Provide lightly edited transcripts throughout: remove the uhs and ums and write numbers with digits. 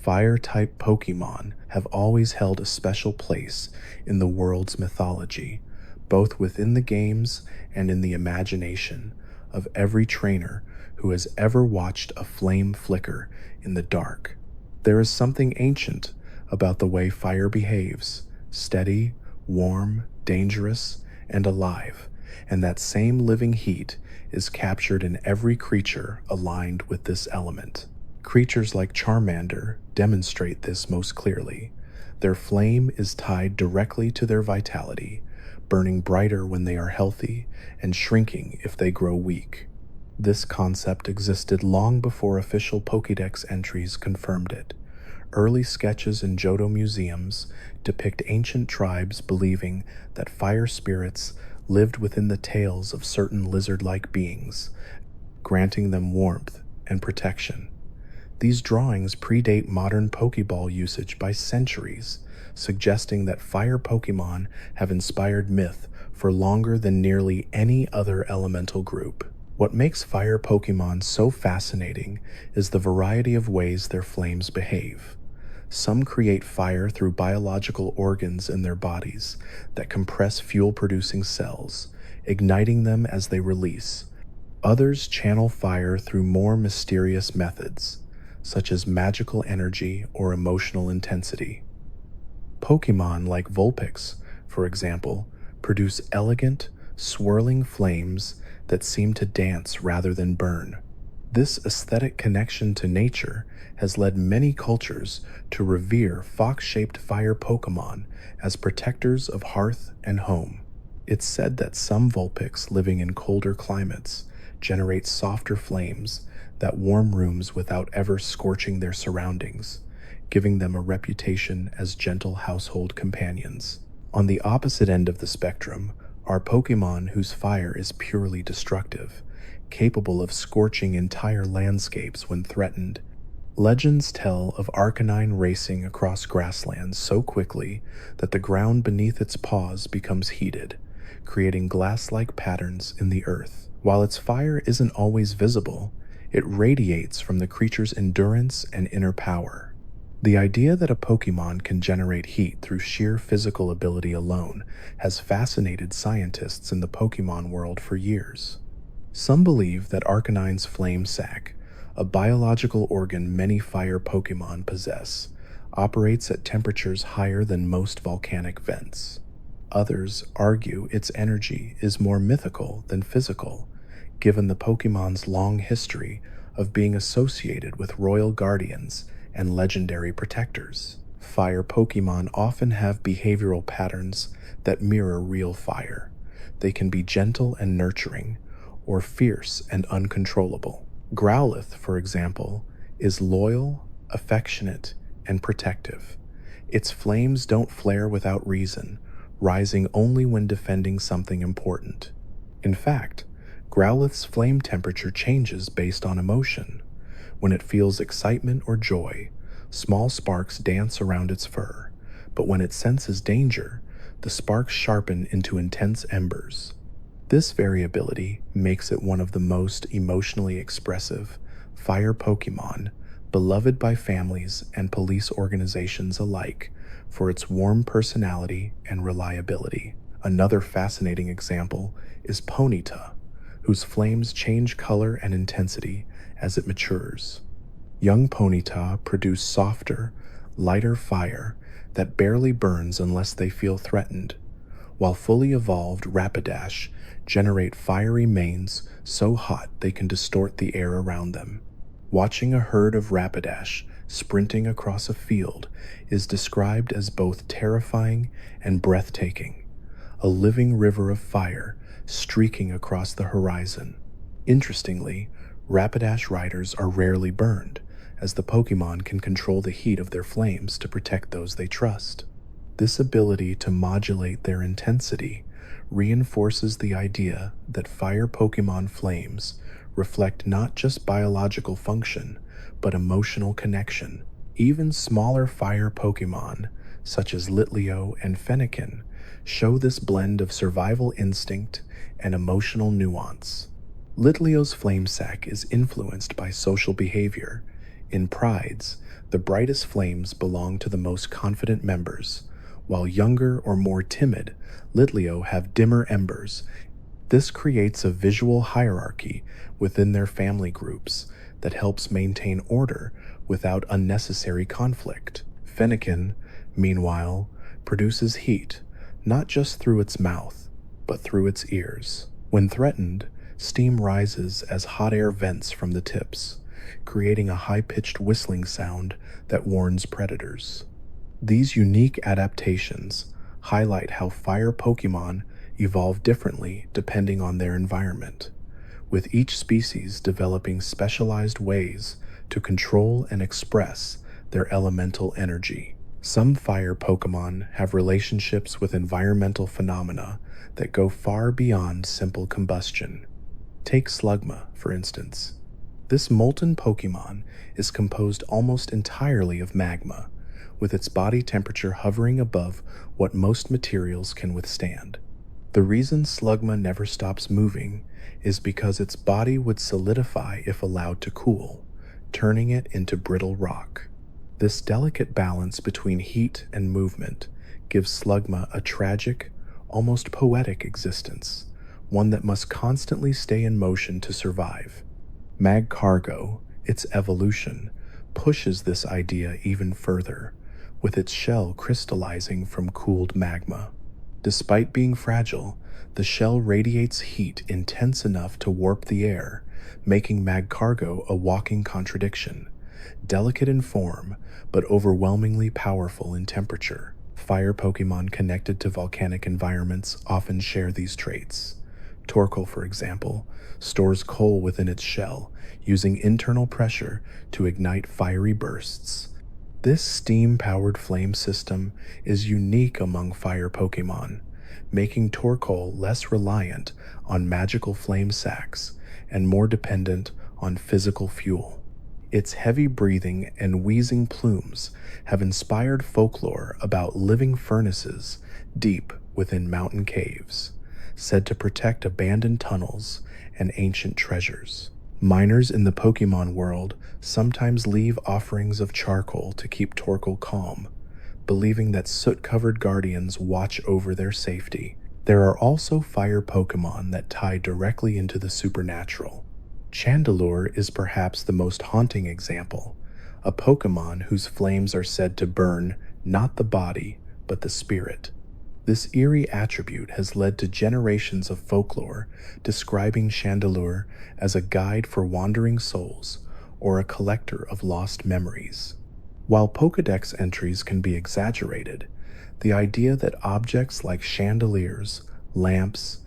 Fire-type Pokémon have always held a special place in the world's mythology, both within the games and in the imagination of every trainer who has ever watched a flame flicker in the dark. There is something ancient about the way fire behaves: steady, warm, dangerous, and alive, and that same living heat is captured in every creature aligned with this element. Creatures like Charmander demonstrate this most clearly. Their flame is tied directly to their vitality, burning brighter when they are healthy and shrinking if they grow weak. This concept existed long before official Pokédex entries confirmed it. Early sketches in Johto museums depict ancient tribes believing that fire spirits lived within the tails of certain lizard-like beings, granting them warmth and protection. These drawings predate modern Pokeball usage by centuries, suggesting that fire Pokemon have inspired myth for longer than nearly any other elemental group. What makes fire Pokemon so fascinating is the variety of ways their flames behave. Some create fire through biological organs in their bodies that compress fuel-producing cells, igniting them as they release. Others channel fire through more mysterious methods, such as magical energy or emotional intensity. Pokémon like Vulpix, for example, produce elegant, swirling flames that seem to dance rather than burn. This aesthetic connection to nature has led many cultures to revere fox-shaped fire Pokémon as protectors of hearth and home. It's said that some Vulpix living in colder climates generate softer flames that warm rooms without ever scorching their surroundings, giving them a reputation as gentle household companions. On the opposite end of the spectrum are Pokémon whose fire is purely destructive, capable of scorching entire landscapes when threatened. Legends tell of Arcanine racing across grasslands so quickly that the ground beneath its paws becomes heated, creating glass-like patterns in the earth. While its fire isn't always visible, it radiates from the creature's endurance and inner power. The idea that a Pokémon can generate heat through sheer physical ability alone has fascinated scientists in the Pokémon world for years. Some believe that Arcanine's flame sac, a biological organ many fire Pokémon possess, operates at temperatures higher than most volcanic vents. Others argue its energy is more mythical than physical, given the Pokémon's long history of being associated with royal guardians and legendary protectors. Fire Pokémon often have behavioral patterns that mirror real fire. They can be gentle and nurturing, or fierce and uncontrollable. Growlithe, for example, is loyal, affectionate, and protective. Its flames don't flare without reason, rising only when defending something important. In fact, Growlithe's flame temperature changes based on emotion. When it feels excitement or joy, small sparks dance around its fur, but when it senses danger, the sparks sharpen into intense embers. This variability makes it one of the most emotionally expressive fire Pokémon, beloved by families and police organizations alike for its warm personality and reliability. Another fascinating example is Ponyta, whose flames change color and intensity as it matures. Young Ponyta produce softer, lighter fire that barely burns unless they feel threatened, while fully evolved Rapidash generate fiery manes so hot they can distort the air around them. Watching a herd of Rapidash sprinting across a field is described as both terrifying and breathtaking, a living river of fire streaking across the horizon. Interestingly, Rapidash riders are rarely burned, as the Pokémon can control the heat of their flames to protect those they trust. This ability to modulate their intensity reinforces the idea that fire Pokémon flames reflect not just biological function, but emotional connection. Even smaller fire Pokémon, such as Litleo and Fennekin, show this blend of survival instinct and emotional nuance. Litleo's flame sac is influenced by social behavior. In prides, The brightest flames belong to the most confident members, while younger or more timid Litleo have dimmer embers. This creates a visual hierarchy within their family groups that helps maintain order without unnecessary conflict. Fennekin, meanwhile, produces heat not just through its mouth, but through its ears. When threatened, steam rises as hot air vents from the tips, creating a high-pitched whistling sound that warns predators. These unique adaptations highlight how fire Pokémon evolve differently depending on their environment, with each species developing specialized ways to control and express their elemental energy. Some fire Pokémon have relationships with environmental phenomena that go far beyond simple combustion. Take Slugma, for instance. This molten Pokémon is composed almost entirely of magma, with its body temperature hovering above what most materials can withstand. The reason Slugma never stops moving is because its body would solidify if allowed to cool, turning it into brittle rock. This delicate balance between heat and movement gives Slugma a tragic, almost poetic existence, one that must constantly stay in motion to survive. Magcargo, its evolution, pushes this idea even further, with its shell crystallizing from cooled magma. Despite being fragile, the shell radiates heat intense enough to warp the air, making Magcargo a walking contradiction, delicate in form, but overwhelmingly powerful in temperature. Fire Pokémon connected to volcanic environments often share these traits. Torkoal, for example, stores coal within its shell, using internal pressure to ignite fiery bursts. This steam-powered flame system is unique among fire Pokémon, making Torkoal less reliant on magical flame sacs and more dependent on physical fuel. Its heavy breathing and wheezing plumes have inspired folklore about living furnaces deep within mountain caves, said to protect abandoned tunnels and ancient treasures. Miners in the Pokémon world sometimes leave offerings of charcoal to keep Torkoal calm, believing that soot-covered guardians watch over their safety. There are also fire Pokémon that tie directly into the supernatural. Chandelure is perhaps the most haunting example, a Pokémon whose flames are said to burn not the body, but the spirit. This eerie attribute has led to generations of folklore describing Chandelure as a guide for wandering souls or a collector of lost memories. While Pokédex entries can be exaggerated, the idea that objects like chandeliers, lamps,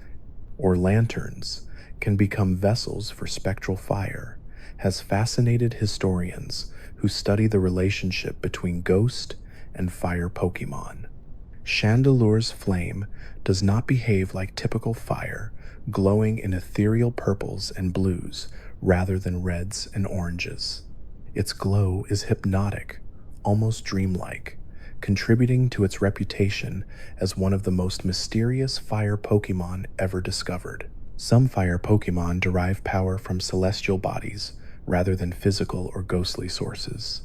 or lanterns can become vessels for spectral fire has fascinated historians who study the relationship between ghost and fire Pokémon. Chandelure's flame does not behave like typical fire, glowing in ethereal purples and blues rather than reds and oranges. Its glow is hypnotic, almost dreamlike, contributing to its reputation as one of the most mysterious fire Pokémon ever discovered. Some fire Pokémon derive power from celestial bodies rather than physical or ghostly sources.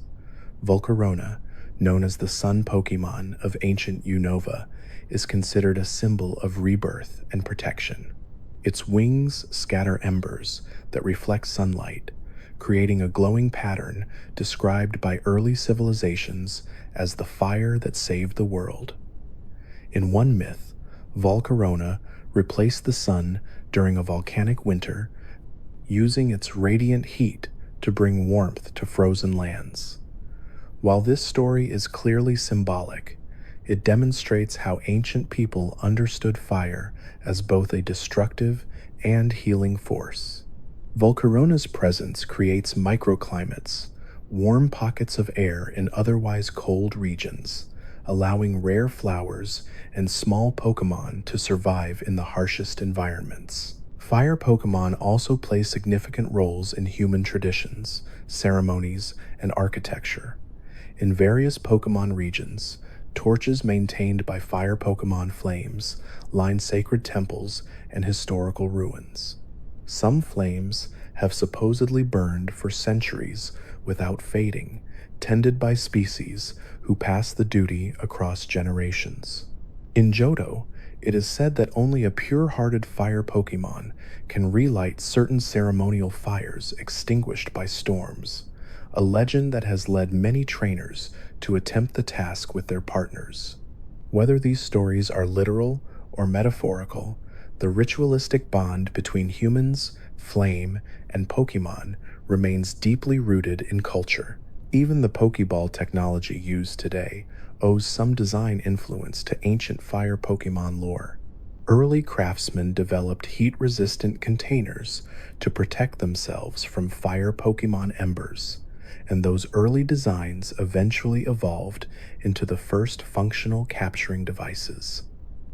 Volcarona, known as the sun Pokémon of ancient Unova, is considered a symbol of rebirth and protection. Its wings scatter embers that reflect sunlight, creating a glowing pattern described by early civilizations as the fire that saved the world. In one myth, Volcarona replaced the sun during a volcanic winter, using its radiant heat to bring warmth to frozen lands. While this story is clearly symbolic, it demonstrates how ancient people understood fire as both a destructive and healing force. Volcarona's presence creates microclimates, warm pockets of air in otherwise cold regions, allowing rare flowers and small Pokémon to survive in the harshest environments. Fire Pokémon also play significant roles in human traditions, ceremonies, and architecture. In various Pokémon regions, torches maintained by fire Pokémon flames line sacred temples and historical ruins. Some flames have supposedly burned for centuries without fading, tended by species who pass the duty across generations. In Johto, it is said that only a pure-hearted fire Pokemon can relight certain ceremonial fires extinguished by storms, a legend that has led many trainers to attempt the task with their partners. Whether these stories are literal or metaphorical, the ritualistic bond between humans, flame, and Pokemon remains deeply rooted in culture. Even the Pokeball technology used today owes some design influence to ancient fire Pokemon lore. Early craftsmen developed heat-resistant containers to protect themselves from fire Pokemon embers, and those early designs eventually evolved into the first functional capturing devices.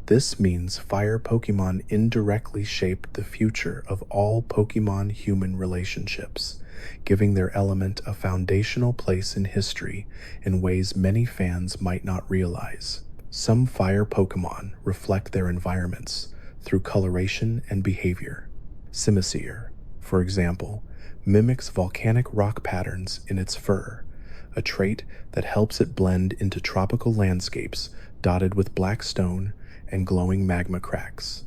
This means fire Pokemon indirectly shaped the future of all Pokemon-human relationships, giving their element a foundational place in history in ways many fans might not realize. Some fire Pokemon reflect their environments through coloration and behavior. Simisear, for example, mimics volcanic rock patterns in its fur, a trait that helps it blend into tropical landscapes dotted with black stone and glowing magma cracks.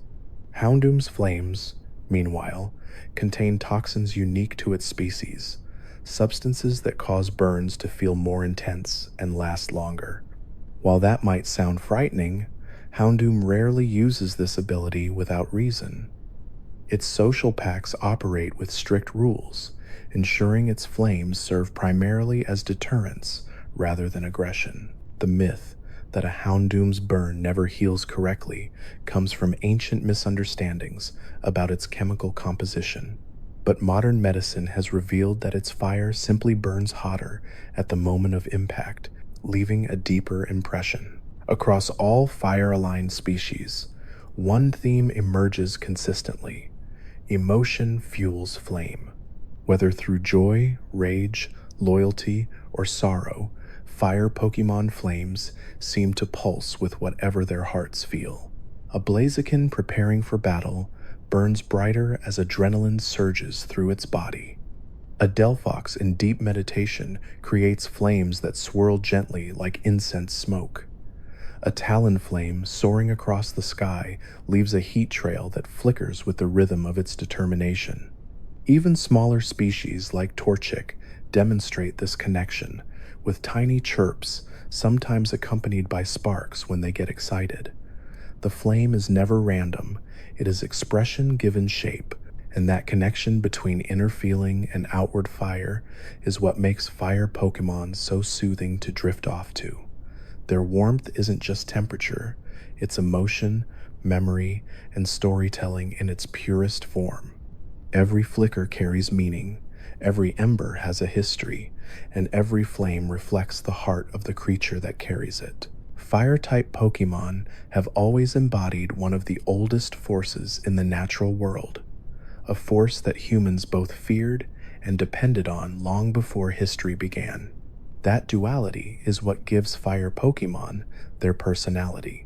Houndoom's flames, meanwhile, contain toxins unique to its species, substances that cause burns to feel more intense and last longer. While that might sound frightening, Houndoom rarely uses this ability without reason. Its social packs operate with strict rules, ensuring its flames serve primarily as deterrence rather than aggression. The myth that a Houndoom's burn never heals correctly comes from ancient misunderstandings about its chemical composition. But modern medicine has revealed that its fire simply burns hotter at the moment of impact, leaving a deeper impression. Across all fire-aligned species, one theme emerges consistently: emotion fuels flame. Whether through joy, rage, loyalty, or sorrow, fire Pokemon flames seem to pulse with whatever their hearts feel. A Blaziken preparing for battle burns brighter as adrenaline surges through its body. A Delphox in deep meditation creates flames that swirl gently like incense smoke. A Talonflame soaring across the sky leaves a heat trail that flickers with the rhythm of its determination. Even smaller species like Torchic demonstrate this connection, with tiny chirps sometimes accompanied by sparks when they get excited. The flame is never random, it is expression given shape, and that connection between inner feeling and outward fire is what makes fire Pokemon so soothing to drift off to. Their warmth isn't just temperature, it's emotion, memory, and storytelling in its purest form. Every flicker carries meaning, every ember has a history, and every flame reflects the heart of the creature that carries it. Fire-type Pokemon have always embodied one of the oldest forces in the natural world, a force that humans both feared and depended on long before history began. That duality is what gives fire Pokemon their personality.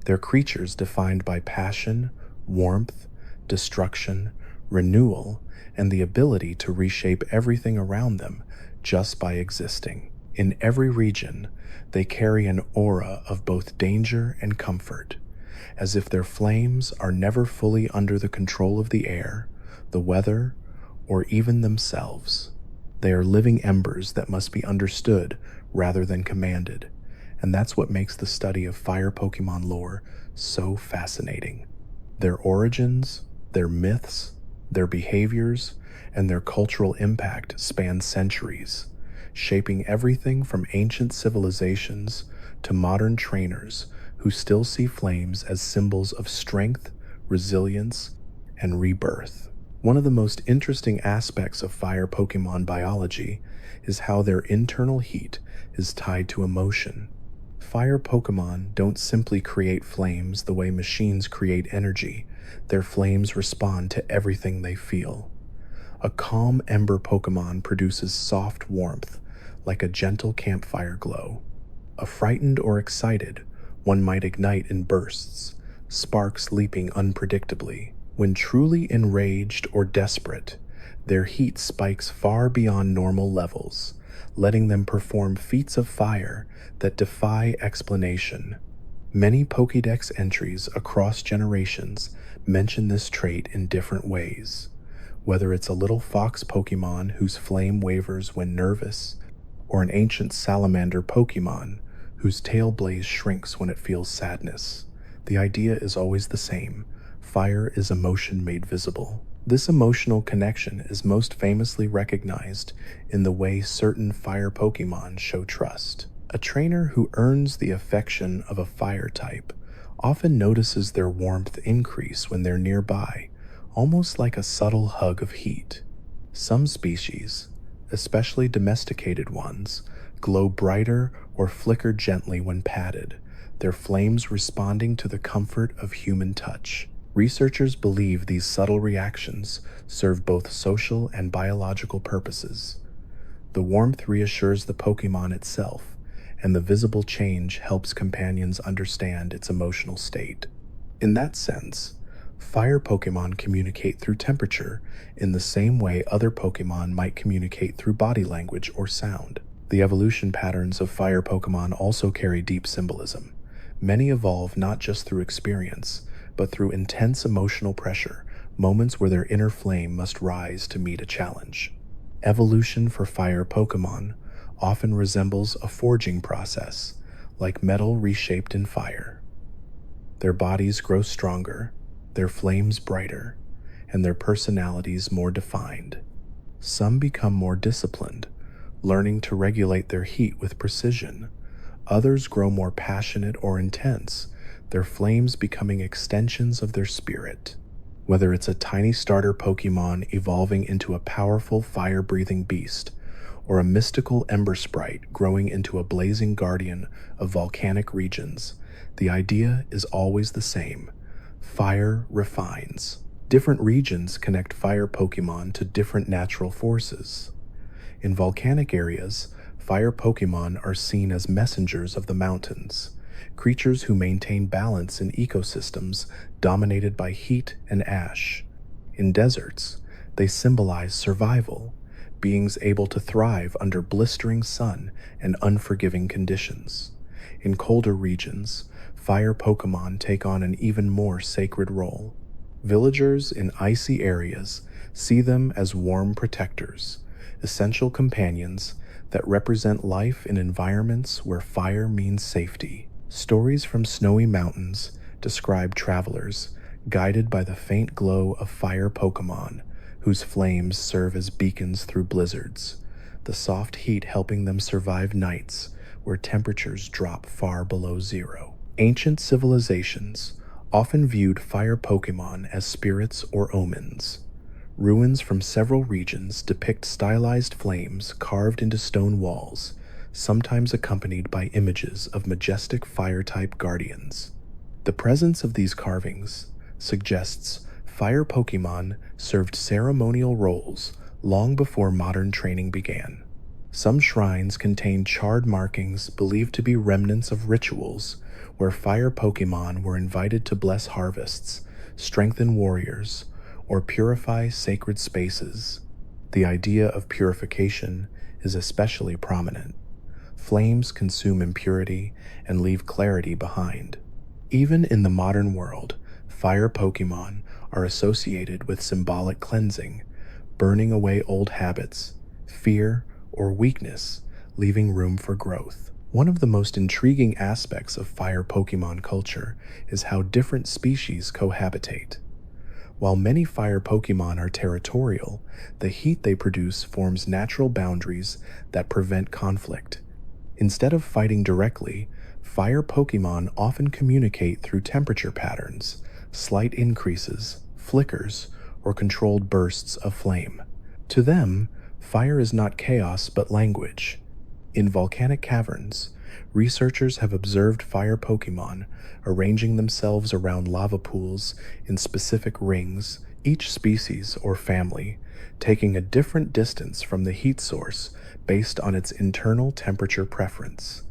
They're creatures defined by passion, warmth, destruction, renewal, and the ability to reshape everything around them just by existing. In every region, they carry an aura of both danger and comfort, as if their flames are never fully under the control of the air, the weather, or even themselves. They are living embers that must be understood rather than commanded, and that's what makes the study of fire Pokemon lore so fascinating. Their origins, their myths, their behaviors, and their cultural impact span centuries, shaping everything from ancient civilizations to modern trainers who still see flames as symbols of strength, resilience, and rebirth. One of the most interesting aspects of fire Pokemon biology is how their internal heat is tied to emotion. Fire Pokemon don't simply create flames the way machines create energy. Their flames respond to everything they feel. A calm ember Pokemon produces soft warmth, like a gentle campfire glow. A frightened or excited one might ignite in bursts, sparks leaping unpredictably. When truly enraged or desperate, their heat spikes far beyond normal levels, letting them perform feats of fire that defy explanation. Many Pokédex entries across generations mention this trait in different ways, whether it's a little fox Pokémon whose flame wavers when nervous, or an ancient salamander Pokémon whose tail blaze shrinks when it feels sadness. The idea is always the same: fire is emotion made visible. This emotional connection is most famously recognized in the way certain fire Pokémon show trust. A trainer who earns the affection of a fire type often notices their warmth increase when they're nearby, almost like a subtle hug of heat. Some species, especially domesticated ones, glow brighter or flicker gently when patted, their flames responding to the comfort of human touch. Researchers believe these subtle reactions serve both social and biological purposes. The warmth reassures the Pokémon itself, and the visible change helps companions understand its emotional state. In that sense, fire Pokémon communicate through temperature in the same way other Pokémon might communicate through body language or sound. The evolution patterns of fire Pokémon also carry deep symbolism. Many evolve not just through experience, but through intense emotional pressure, moments where their inner flame must rise to meet a challenge. Evolution for fire Pokémon often resembles a forging process, like metal reshaped in fire. Their bodies grow stronger, their flames brighter, and their personalities more defined. Some become more disciplined, learning to regulate their heat with precision. Others grow more passionate or intense, their flames becoming extensions of their spirit. Whether it's a tiny starter Pokémon evolving into a powerful fire-breathing beast, or a mystical ember sprite growing into a blazing guardian of volcanic regions, the idea is always the same: fire refines. Different regions connect fire Pokémon to different natural forces. In volcanic areas, fire Pokémon are seen as messengers of the mountains, creatures who maintain balance in ecosystems dominated by heat and ash. In deserts, they symbolize survival, beings able to thrive under blistering sun and unforgiving conditions. In colder regions, fire Pokémon take on an even more sacred role. Villagers in icy areas see them as warm protectors, essential companions that represent life in environments where fire means safety. Stories from snowy mountains describe travelers guided by the faint glow of fire Pokémon, whose flames serve as beacons through blizzards, the soft heat helping them survive nights where temperatures drop far below zero. Ancient civilizations often viewed fire Pokémon as spirits or omens. Ruins from several regions depict stylized flames carved into stone walls, sometimes accompanied by images of majestic fire-type guardians. The presence of these carvings suggests fire Pokémon served ceremonial roles long before modern training began. Some shrines contain charred markings believed to be remnants of rituals where fire Pokémon were invited to bless harvests, strengthen warriors, or purify sacred spaces. The idea of purification is especially prominent. Flames consume impurity and leave clarity behind. Even in the modern world, fire Pokémon are associated with symbolic cleansing, burning away old habits, fear, or weakness, leaving room for growth. One of the most intriguing aspects of fire Pokémon culture is how different species cohabitate. While many fire Pokémon are territorial, the heat they produce forms natural boundaries that prevent conflict. Instead of fighting directly, fire Pokémon often communicate through temperature patterns, slight increases, flickers, or controlled bursts of flame. To them, fire is not chaos but language. In volcanic caverns, researchers have observed fire Pokémon arranging themselves around lava pools in specific rings, each species or family taking a different distance from the heat source based on its internal temperature preference.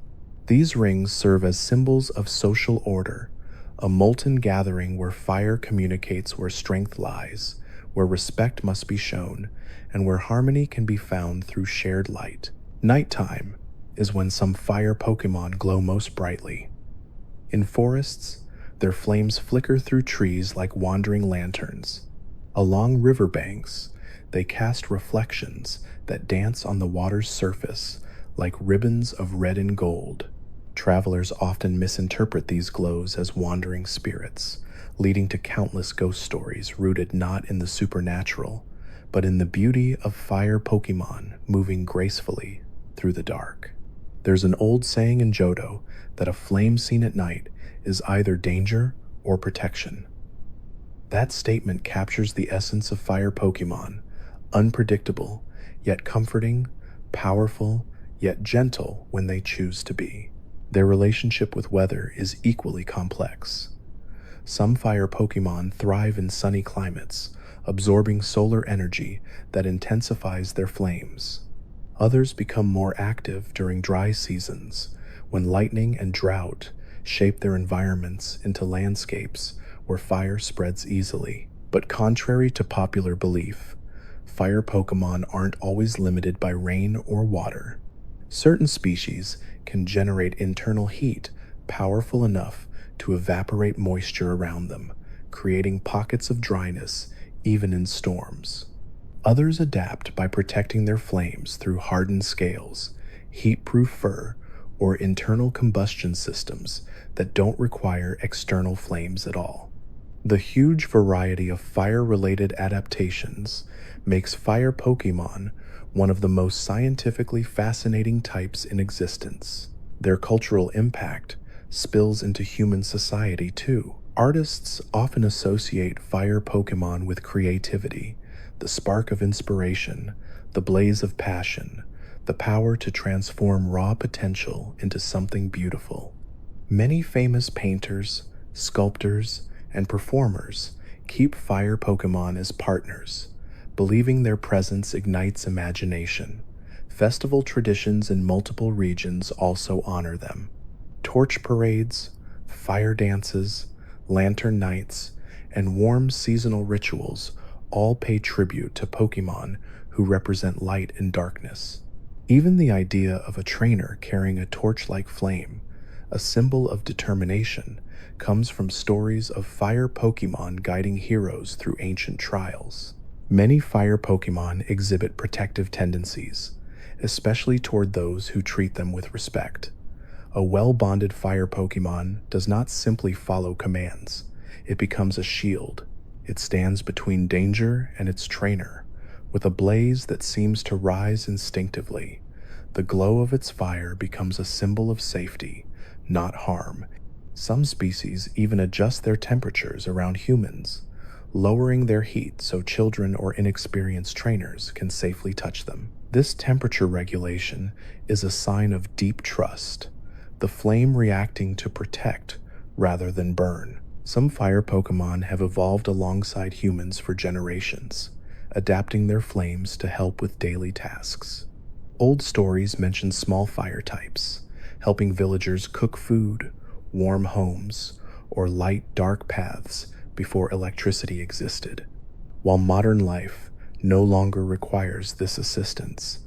These rings serve as symbols of social order, a molten gathering where fire communicates where strength lies, where respect must be shown, and where harmony can be found through shared light. Nighttime is when some fire Pokemon glow most brightly. In forests, their flames flicker through trees like wandering lanterns. Along riverbanks, they cast reflections that dance on the water's surface like ribbons of red and gold. Travelers often misinterpret these glows as wandering spirits, leading to countless ghost stories rooted not in the supernatural, but in the beauty of fire Pokemon moving gracefully through the dark. There's an old saying in Johto that a flame seen at night is either danger or protection. That statement captures the essence of fire Pokemon: unpredictable, yet comforting, powerful, yet gentle when they choose to be. Their relationship with weather is equally complex. Some fire Pokemon thrive in sunny climates, absorbing solar energy that intensifies their flames. Others become more active during dry seasons, when lightning and drought shape their environments into landscapes where fire spreads easily. But contrary to popular belief, fire Pokemon aren't always limited by rain or water. Certain species can generate internal heat powerful enough to evaporate moisture around them, creating pockets of dryness even in storms. Others adapt by protecting their flames through hardened scales, heat-proof fur, or internal combustion systems that don't require external flames at all. The huge variety of fire-related adaptations makes fire Pokemon one of the most scientifically fascinating types in existence. Their cultural impact spills into human society too. Artists often associate fire Pokemon with creativity, the spark of inspiration, the blaze of passion, the power to transform raw potential into something beautiful. Many famous painters, sculptors, and performers keep fire Pokemon as partners, believing their presence ignites imagination. Festival traditions in multiple regions also honor them. Torch parades, fire dances, lantern nights, and warm seasonal rituals all pay tribute to Pokemon who represent light and darkness. Even the idea of a trainer carrying a torch-like flame, a symbol of determination, comes from stories of fire Pokemon guiding heroes through ancient trials. Many fire Pokemon exhibit protective tendencies, especially toward those who treat them with respect. A well-bonded fire Pokemon does not simply follow commands, it becomes a shield. It stands between danger and its trainer, with a blaze that seems to rise instinctively. The glow of its fire becomes a symbol of safety, not harm. Some species even adjust their temperatures around humans, lowering their heat so children or inexperienced trainers can safely touch them. This temperature regulation is a sign of deep trust, the flame reacting to protect rather than burn. Some fire Pokemon have evolved alongside humans for generations, adapting their flames to help with daily tasks. Old stories mention small fire types, helping villagers cook food, warm homes, or light dark paths before electricity existed. While modern life no longer requires this assistance,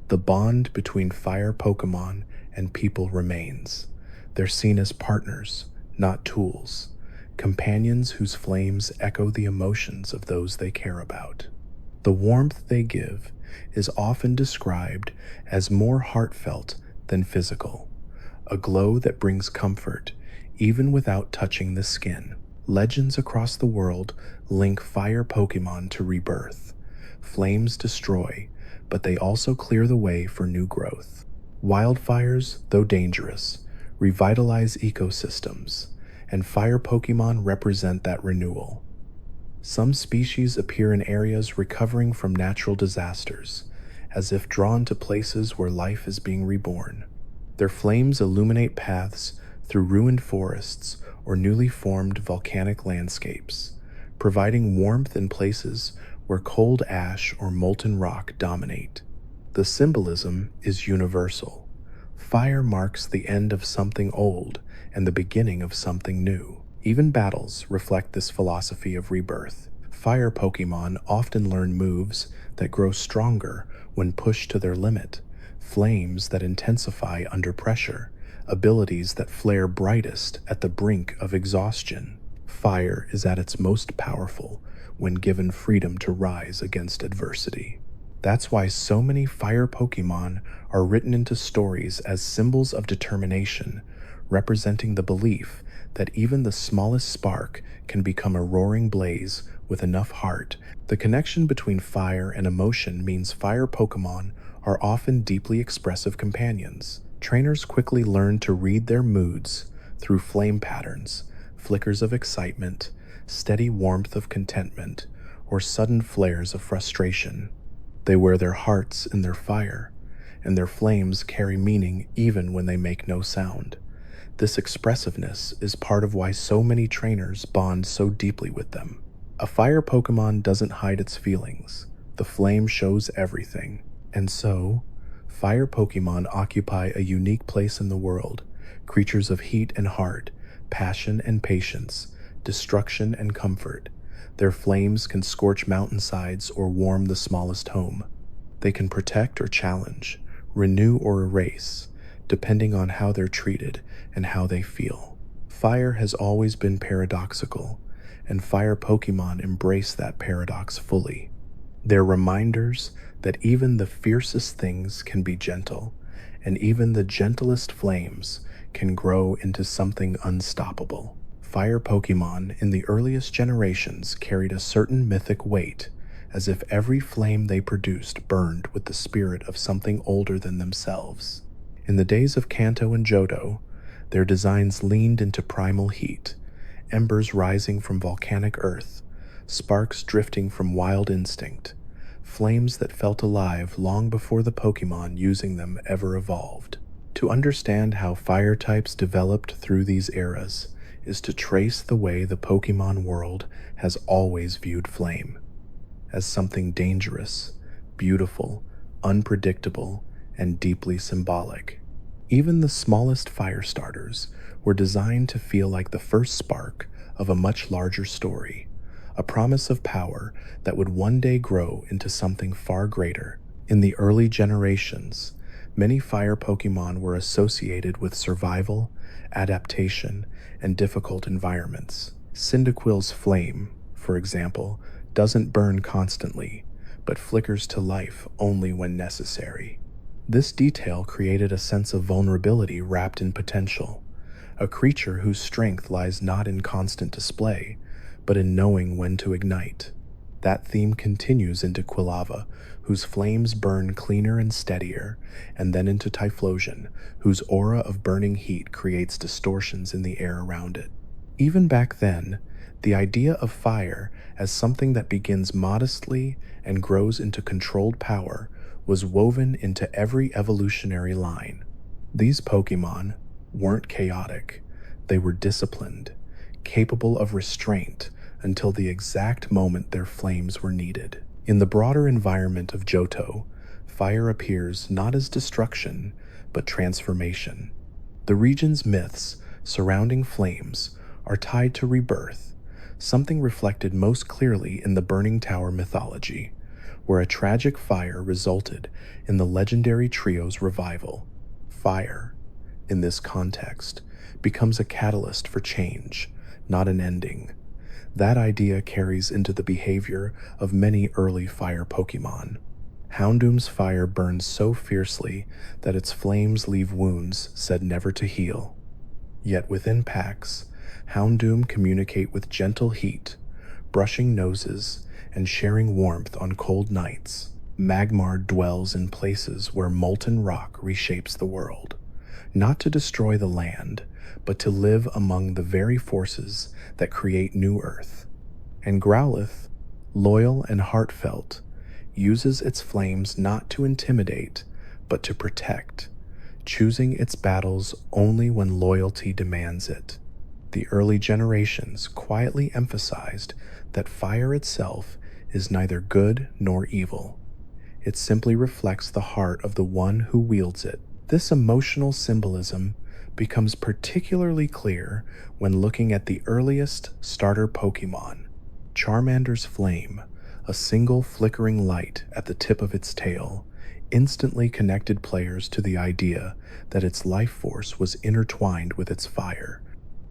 the bond between fire Pokemon and people remains. They're seen as partners, not tools, companions whose flames echo the emotions of those they care about. The warmth they give is often described as more heartfelt than physical, a glow that brings comfort even without touching the skin. Legends across the world link fire Pokemon to rebirth. Flames destroy, but they also clear the way for new growth. Wildfires, though dangerous, revitalize ecosystems, and fire Pokemon represent that renewal. Some species appear in areas recovering from natural disasters, as if drawn to places where life is being reborn. Their flames illuminate paths through ruined forests or newly formed volcanic landscapes, providing warmth in places where cold ash or molten rock dominate. The symbolism is universal. Fire marks the end of something old and the beginning of something new. Even battles reflect this philosophy of rebirth. Fire Pokemon often learn moves that grow stronger when pushed to their limit, flames that intensify under pressure, abilities that flare brightest at the brink of exhaustion. Fire is at its most powerful when given freedom to rise against adversity. That's why so many fire Pokemon are written into stories as symbols of determination, representing the belief that even the smallest spark can become a roaring blaze with enough heart. The connection between fire and emotion means fire Pokemon are often deeply expressive companions. Trainers quickly learn to read their moods through flame patterns, flickers of excitement, steady warmth of contentment, or sudden flares of frustration. They wear their hearts in their fire, and their flames carry meaning even when they make no sound. This expressiveness is part of why so many trainers bond so deeply with them. A fire Pokemon doesn't hide its feelings. The flame shows everything. And so, fire Pokemon occupy a unique place in the world, creatures of heat and heart, passion and patience, destruction and comfort. Their flames can scorch mountainsides or warm the smallest home. They can protect or challenge, renew or erase, depending on how they're treated and how they feel. Fire has always been paradoxical, and fire Pokemon embrace that paradox fully. They're reminders that even the fiercest things can be gentle, and even the gentlest flames can grow into something unstoppable. Fire Pokemon in the earliest generations carried a certain mythic weight, as if every flame they produced burned with the spirit of something older than themselves. In the days of Kanto and Johto, their designs leaned into primal heat, embers rising from volcanic earth, sparks drifting from wild instinct, flames that felt alive long before the Pokemon using them ever evolved. To understand how fire types developed through these eras is to trace the way the Pokemon world has always viewed flame, as something dangerous, beautiful, unpredictable, and deeply symbolic. Even the smallest fire starters were designed to feel like the first spark of a much larger story, a promise of power that would one day grow into something far greater. In the early generations, many fire Pokemon were associated with survival, adaptation, and difficult environments. Cyndaquil's flame, for example, doesn't burn constantly, but flickers to life only when necessary. This detail created a sense of vulnerability wrapped in potential, a creature whose strength lies not in constant display, but in knowing when to ignite. That theme continues into Quilava, whose flames burn cleaner and steadier, and then into Typhlosion, whose aura of burning heat creates distortions in the air around it. Even back then, the idea of fire as something that begins modestly and grows into controlled power was woven into every evolutionary line. These Pokemon weren't chaotic, they were disciplined, capable of restraint until the exact moment their flames were needed. In the broader environment of Johto, fire appears not as destruction, but transformation. The region's myths surrounding flames are tied to rebirth, something reflected most clearly in the Burning Tower mythology, where a tragic fire resulted in the legendary trio's revival. Fire, in this context, becomes a catalyst for change, not an ending. That idea carries into the behavior of many early fire Pokemon. Houndoom's fire burns so fiercely that its flames leave wounds said never to heal. Yet within packs, Houndoom communicate with gentle heat, brushing noses and sharing warmth on cold nights. Magmar dwells in places where molten rock reshapes the world, not to destroy the land, but to live among the very forces that create new Earth. And Growlithe, loyal and heartfelt, uses its flames not to intimidate, but to protect, choosing its battles only when loyalty demands it. The early generations quietly emphasized that fire itself is neither good nor evil. It simply reflects the heart of the one who wields it. This emotional symbolism becomes particularly clear when looking at the earliest starter Pokemon. Charmander's flame, a single flickering light at the tip of its tail, instantly connected players to the idea that its life force was intertwined with its fire.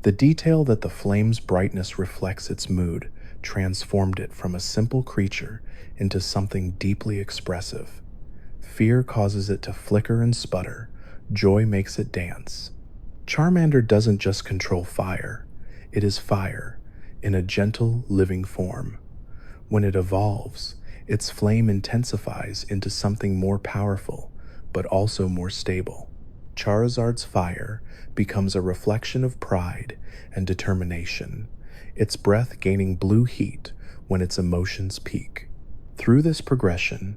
The detail that the flame's brightness reflects its mood transformed it from a simple creature into something deeply expressive. Fear causes it to flicker and sputter, joy makes it dance. Charmander doesn't just control fire, it is fire, in a gentle, living form. When it evolves, its flame intensifies into something more powerful, but also more stable. Charizard's fire becomes a reflection of pride and determination, its breath gaining blue heat when its emotions peak. Through this progression,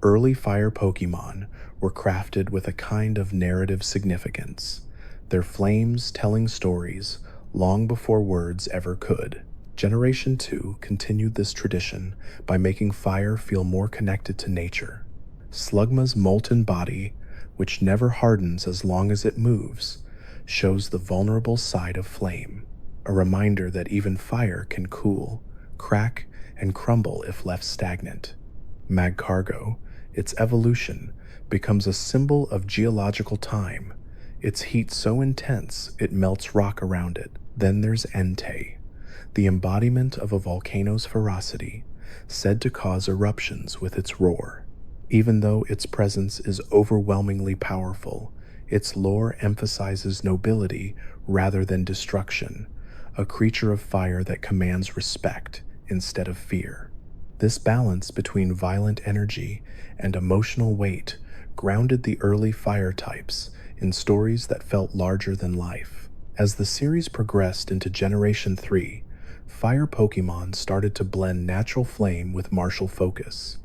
early fire Pokemon were crafted with a kind of narrative significance, their flames telling stories long before words ever could. Generation 2 continued this tradition by making fire feel more connected to nature. Slugma's molten body, which never hardens as long as it moves, shows the vulnerable side of flame, a reminder that even fire can cool, crack, and crumble if left stagnant. Magcargo, its evolution, becomes a symbol of geological time, its heat so intense it melts rock around it. Then there's Entei, the embodiment of a volcano's ferocity, said to cause eruptions with its roar. Even though its presence is overwhelmingly powerful, its lore emphasizes nobility rather than destruction, a creature of fire that commands respect instead of fear. This balance between violent energy and emotional weight grounded the early fire types in stories that felt larger than life. As the series progressed into Generation 3, fire Pokemon started to blend natural flame with martial focus.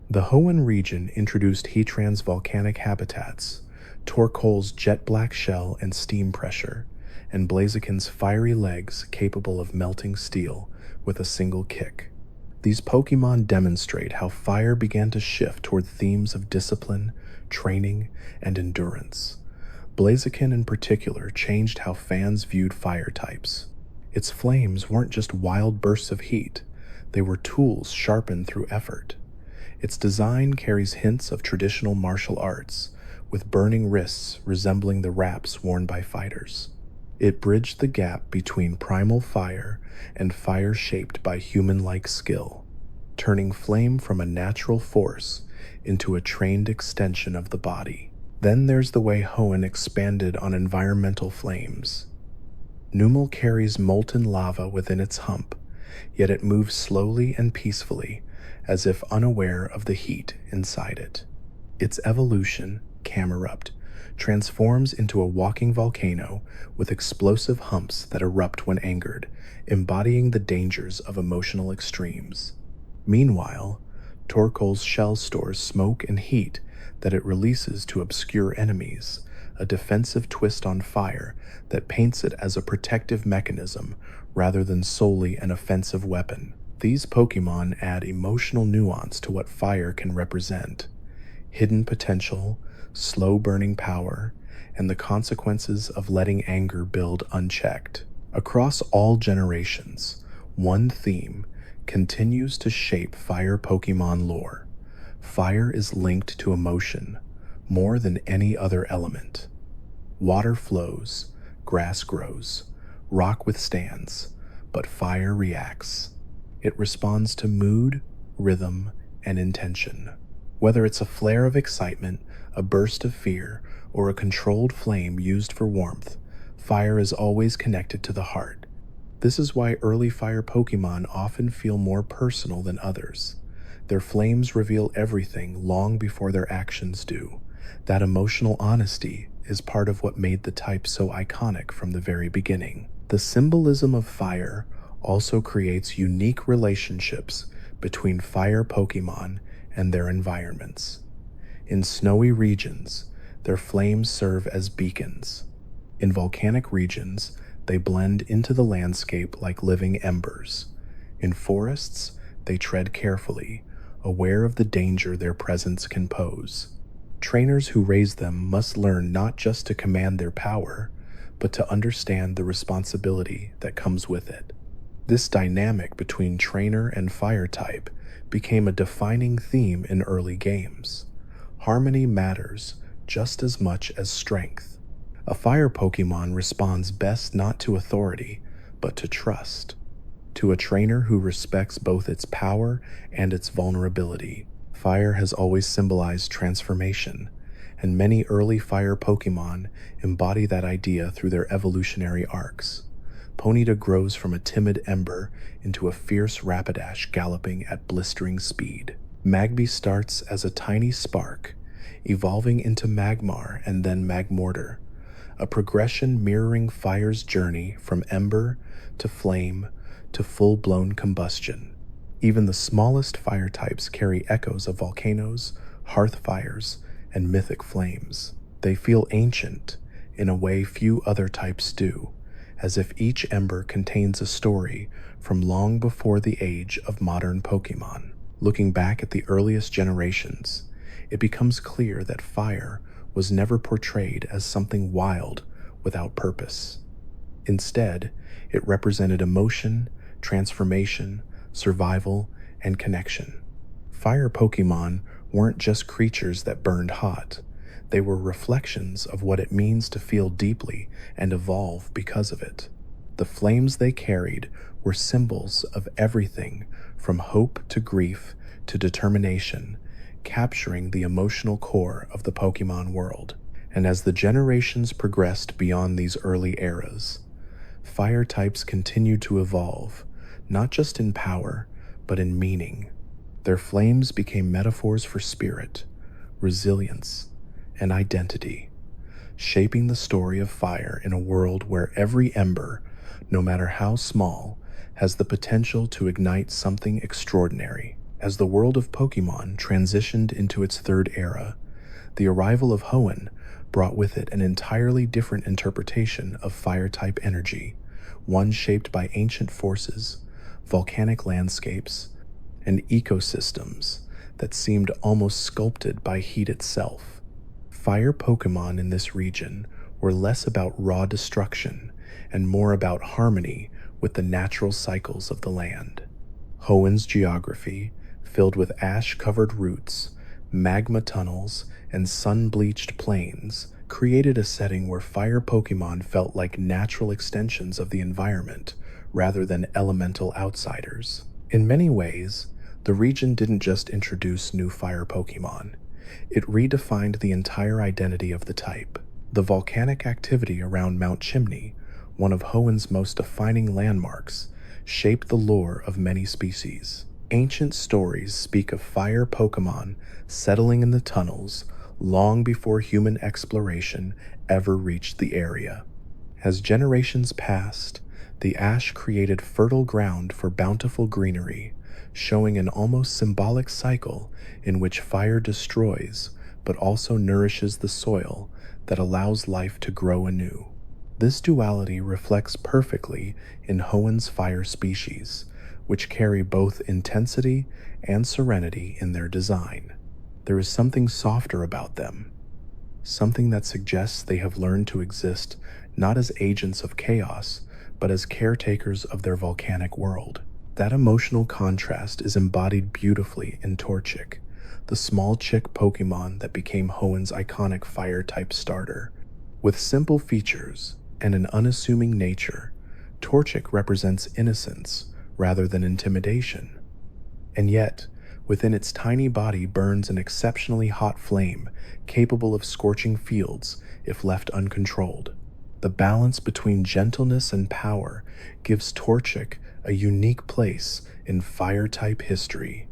The Hoenn region introduced Heatran's volcanic habitats, Torkoal's jet black shell and steam pressure, and Blaziken's fiery legs capable of melting steel with a single kick. These Pokemon demonstrate how fire began to shift toward themes of discipline, training, and endurance. Blaziken in particular changed how fans viewed fire types. Its flames weren't just wild bursts of heat, they were tools sharpened through effort. Its design carries hints of traditional martial arts, with burning wrists resembling the wraps worn by fighters. It bridged the gap between primal fire and fire shaped by human-like skill, turning flame from a natural force into a trained extension of the body. Then there's the way Hoenn expanded on environmental flames. Numel carries molten lava within its hump, yet it moves slowly and peacefully, as if unaware of the heat inside it. Its evolution, Camerupt, transforms into a walking volcano with explosive humps that erupt when angered, embodying the dangers of emotional extremes. Meanwhile, Torkoal's shell stores smoke and heat that it releases to obscure enemies, a defensive twist on fire that paints it as a protective mechanism rather than solely an offensive weapon. These Pokemon add emotional nuance to what fire can represent: hidden potential, slow-burning power, and the consequences of letting anger build unchecked. Across all generations, one theme continues to shape fire Pokemon lore. Fire is linked to emotion more than any other element. Water flows, grass grows, rock withstands, but fire reacts. It responds to mood, rhythm, and intention. Whether it's a flare of excitement, a burst of fear, or a controlled flame used for warmth, fire is always connected to the heart. This is why early fire Pokemon often feel more personal than others. Their flames reveal everything long before their actions do. That emotional honesty is part of what made the type so iconic from the very beginning. The symbolism of fire also creates unique relationships between fire Pokemon and their environments. In snowy regions, their flames serve as beacons. In volcanic regions, they blend into the landscape like living embers. In forests, they tread carefully, aware of the danger their presence can pose. Trainers who raise them must learn not just to command their power, but to understand the responsibility that comes with it. This dynamic between trainer and fire type became a defining theme in early games. Harmony matters just as much as strength. A fire Pokemon responds best not to authority, but to trust. To a trainer who respects both its power and its vulnerability. Fire has always symbolized transformation, and many early fire Pokemon embody that idea through their evolutionary arcs. Ponyta grows from a timid ember into a fierce Rapidash galloping at blistering speed. Magby starts as a tiny spark, evolving into Magmar and then Magmortar, a progression mirroring fire's journey from ember to flame to full-blown combustion. Even the smallest fire types carry echoes of volcanoes, hearth fires, and mythic flames. They feel ancient in a way few other types do, as if each ember contains a story from long before the age of modern Pokemon. Looking back at the earliest generations, it becomes clear that fire was never portrayed as something wild without purpose. Instead, it represented emotion, transformation, survival, and connection. Fire Pokemon weren't just creatures that burned hot. They were reflections of what it means to feel deeply and evolve because of it. The flames they carried were symbols of everything from hope to grief to determination, capturing the emotional core of the Pokemon world. And as the generations progressed beyond these early eras, fire types continued to evolve, not just in power, but in meaning. Their flames became metaphors for spirit, resilience, and identity, shaping the story of fire in a world where every ember, no matter how small, has the potential to ignite something extraordinary. As the world of Pokemon transitioned into its third era, the arrival of Hoenn brought with it an entirely different interpretation of fire-type energy, one shaped by ancient forces, volcanic landscapes, and ecosystems that seemed almost sculpted by heat itself. Fire Pokemon in this region were less about raw destruction and more about harmony with the natural cycles of the land. Hoenn's geography, filled with ash-covered roots, magma tunnels, and sun-bleached plains, created a setting where fire Pokemon felt like natural extensions of the environment rather than elemental outsiders. In many ways, the region didn't just introduce new fire Pokemon, it redefined the entire identity of the type. The volcanic activity around Mount Chimney, one of Hoenn's most defining landmarks, shaped the lore of many species. Ancient stories speak of fire Pokemon settling in the tunnels long before human exploration ever reached the area. As generations passed, the ash created fertile ground for bountiful greenery, showing an almost symbolic cycle in which fire destroys but also nourishes the soil that allows life to grow anew. This duality reflects perfectly in Hoenn's fire species, which carry both intensity and serenity in their design. There is something softer about them, something that suggests they have learned to exist not as agents of chaos, but as caretakers of their volcanic world. That emotional contrast is embodied beautifully in Torchic, the small chick Pokemon that became Hoenn's iconic fire-type starter. With simple features and an unassuming nature, Torchic represents innocence rather than intimidation. And yet, within its tiny body burns an exceptionally hot flame capable of scorching fields if left uncontrolled. The balance between gentleness and power gives Torchic a unique place in fire-type history.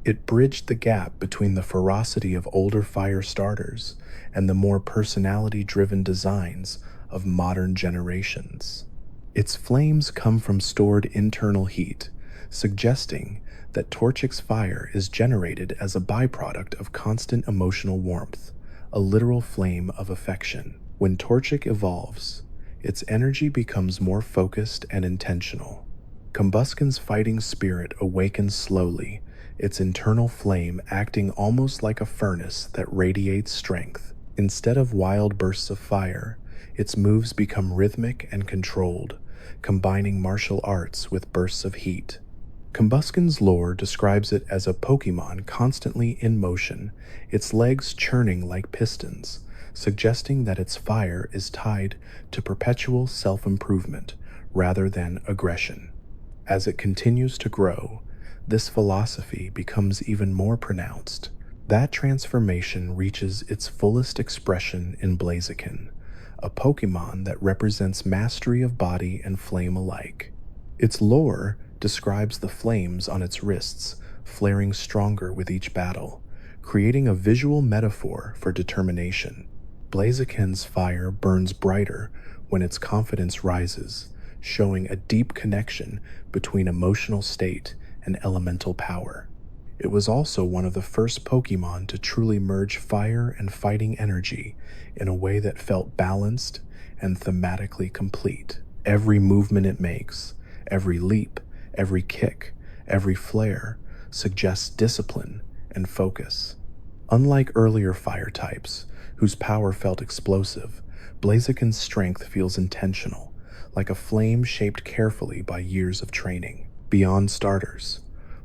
It bridged the gap between the ferocity of older fire starters and the more personality-driven designs of modern generations. Its flames come from stored internal heat, suggesting that Torchic's fire is generated as a byproduct of constant emotional warmth, a literal flame of affection. When Torchic evolves, its energy becomes more focused and intentional. Combusken's fighting spirit awakens slowly, its internal flame acting almost like a furnace that radiates strength. Instead of wild bursts of fire, its moves become rhythmic and controlled, combining martial arts with bursts of heat. Combusken's lore describes it as a Pokemon constantly in motion, its legs churning like pistons, suggesting that its fire is tied to perpetual self-improvement rather than aggression. As it continues to grow, this philosophy becomes even more pronounced. That transformation reaches its fullest expression in Blaziken, a Pokemon that represents mastery of body and flame alike. Its lore describes the flames on its wrists flaring stronger with each battle, creating a visual metaphor for determination. Blaziken's fire burns brighter when its confidence rises, showing a deep connection between emotional state and elemental power. It was also one of the first Pokemon to truly merge fire and fighting energy in a way that felt balanced and thematically complete. Every movement it makes, every leap, every kick, every flare suggests discipline and focus. Unlike earlier fire types, whose power felt explosive, Blaziken's strength feels intentional, like a flame shaped carefully by years of training. Beyond starters,